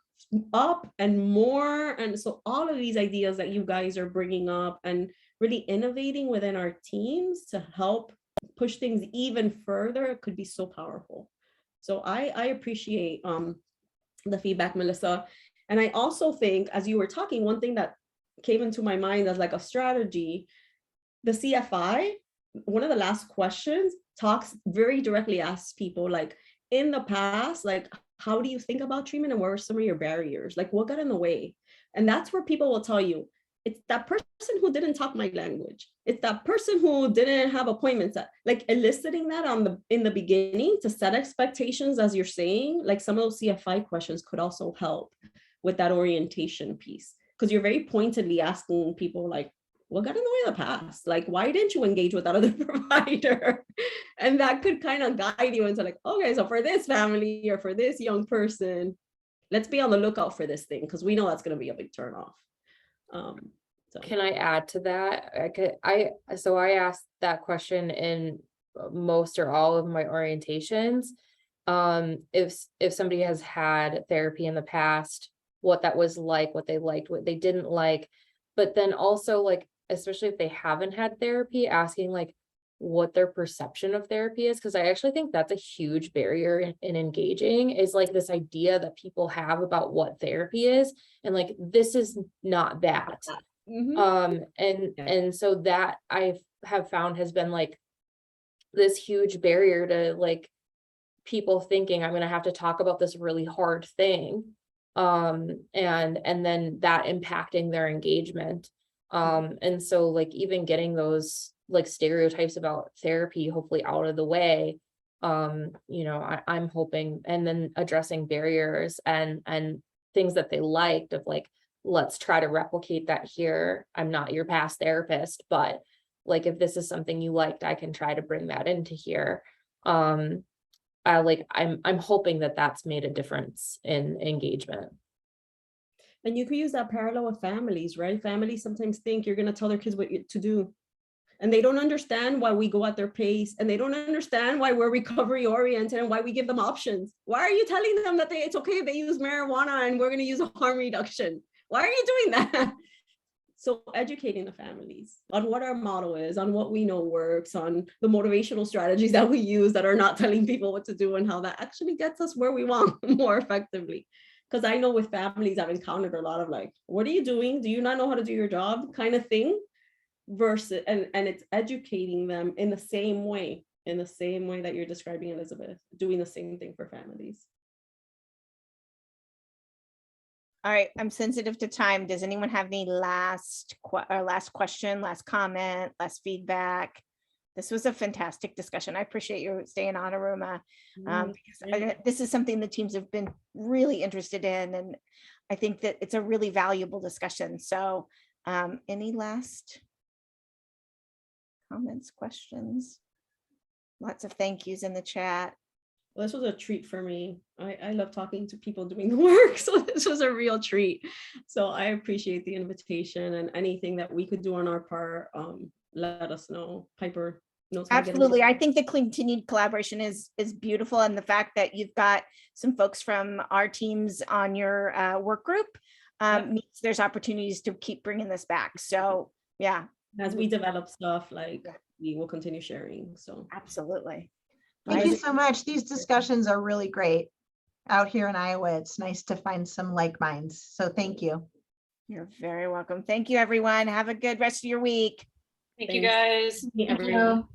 up and more. And so all of these ideas that you guys are bringing up and really innovating within our teams to help push things even further could be so powerful. So I appreciate the feedback, Melissa. And I also think, as you were talking, one thing that came into my mind as like a strategy, the CFI, one of the last questions talks very directly, asks people like, in the past, like, how do you think about treatment and what are some of your barriers? Like what got in the way? And that's where people will tell you, it's that person who didn't talk my language. It's that person who didn't have appointments. Like eliciting that in the beginning to set expectations, as you're saying, like some of those CFI questions could also help with that orientation piece, because you're very pointedly asking people like, what got in the way of the past? Like, why didn't you engage with that other provider? And that could kind of guide you into like, okay, so for this family or for this young person, let's be on the lookout for this thing, because we know that's going to be a big turnoff. So. Can I add to that? I asked that question in most or all of my orientations. If somebody has had therapy in the past, what that was like, what they liked, what they didn't like, but then also like, especially if they haven't had therapy, asking like what their perception of therapy is, because I actually think that's a huge barrier in engaging, is like this idea that people have about what therapy is, and like this is not that. And so that I have found has been like this huge barrier to like people thinking I'm going to have to talk about this really hard thing, and then that impacting their engagement. And so like even getting those like stereotypes about therapy hopefully out of the way, I'm hoping, and then addressing barriers and things that they liked of like, let's try to replicate that here. I'm not your past therapist, but like if this is something you liked, I can try to bring that into here. I'm hoping that that's made a difference in engagement. And you could use that parallel with families, right? Families sometimes think you're going to tell their kids what to do. and they don't understand why we go at their pace, and they don't understand why we're recovery oriented and why we give them options. Why are you telling them that it's okay if they use marijuana and we're going to use a harm reduction? Why are you doing that? So educating the families on what our motto is, on what we know works, on the motivational strategies that we use that are not telling people what to do, and how that actually gets us where we want more effectively. Because I know with families, I've encountered a lot of like, what are you doing? Do you not know how to do your job kind of thing? Versus, and it's educating them in the same way that you're describing, Elizabeth, doing the same thing for families. All right, I'm sensitive to time. Does anyone have any last question, last comment, last feedback? This was a fantastic discussion. I appreciate you staying on, Iruma, because this is something the teams have been really interested in, and I think that it's a really valuable discussion. So any last comments, questions? Lots of thank yous in the chat. Well, this was a treat for me. I love talking to people doing the work. So this was a real treat. So I appreciate the invitation, and anything that we could do on our part, let us know. Piper knows how to get Absolutely. I think the continued collaboration is beautiful. And the fact that you've got some folks from our teams on your work group means there's opportunities to keep bringing this back. So yeah. As we develop stuff, like we will continue sharing. So absolutely. Thank you so much. These discussions are really great out here in Iowa. It's nice to find some like minds. So thank you. You're very welcome. Thank you, everyone. Have a good rest of your week. Thank you, guys. Thank you.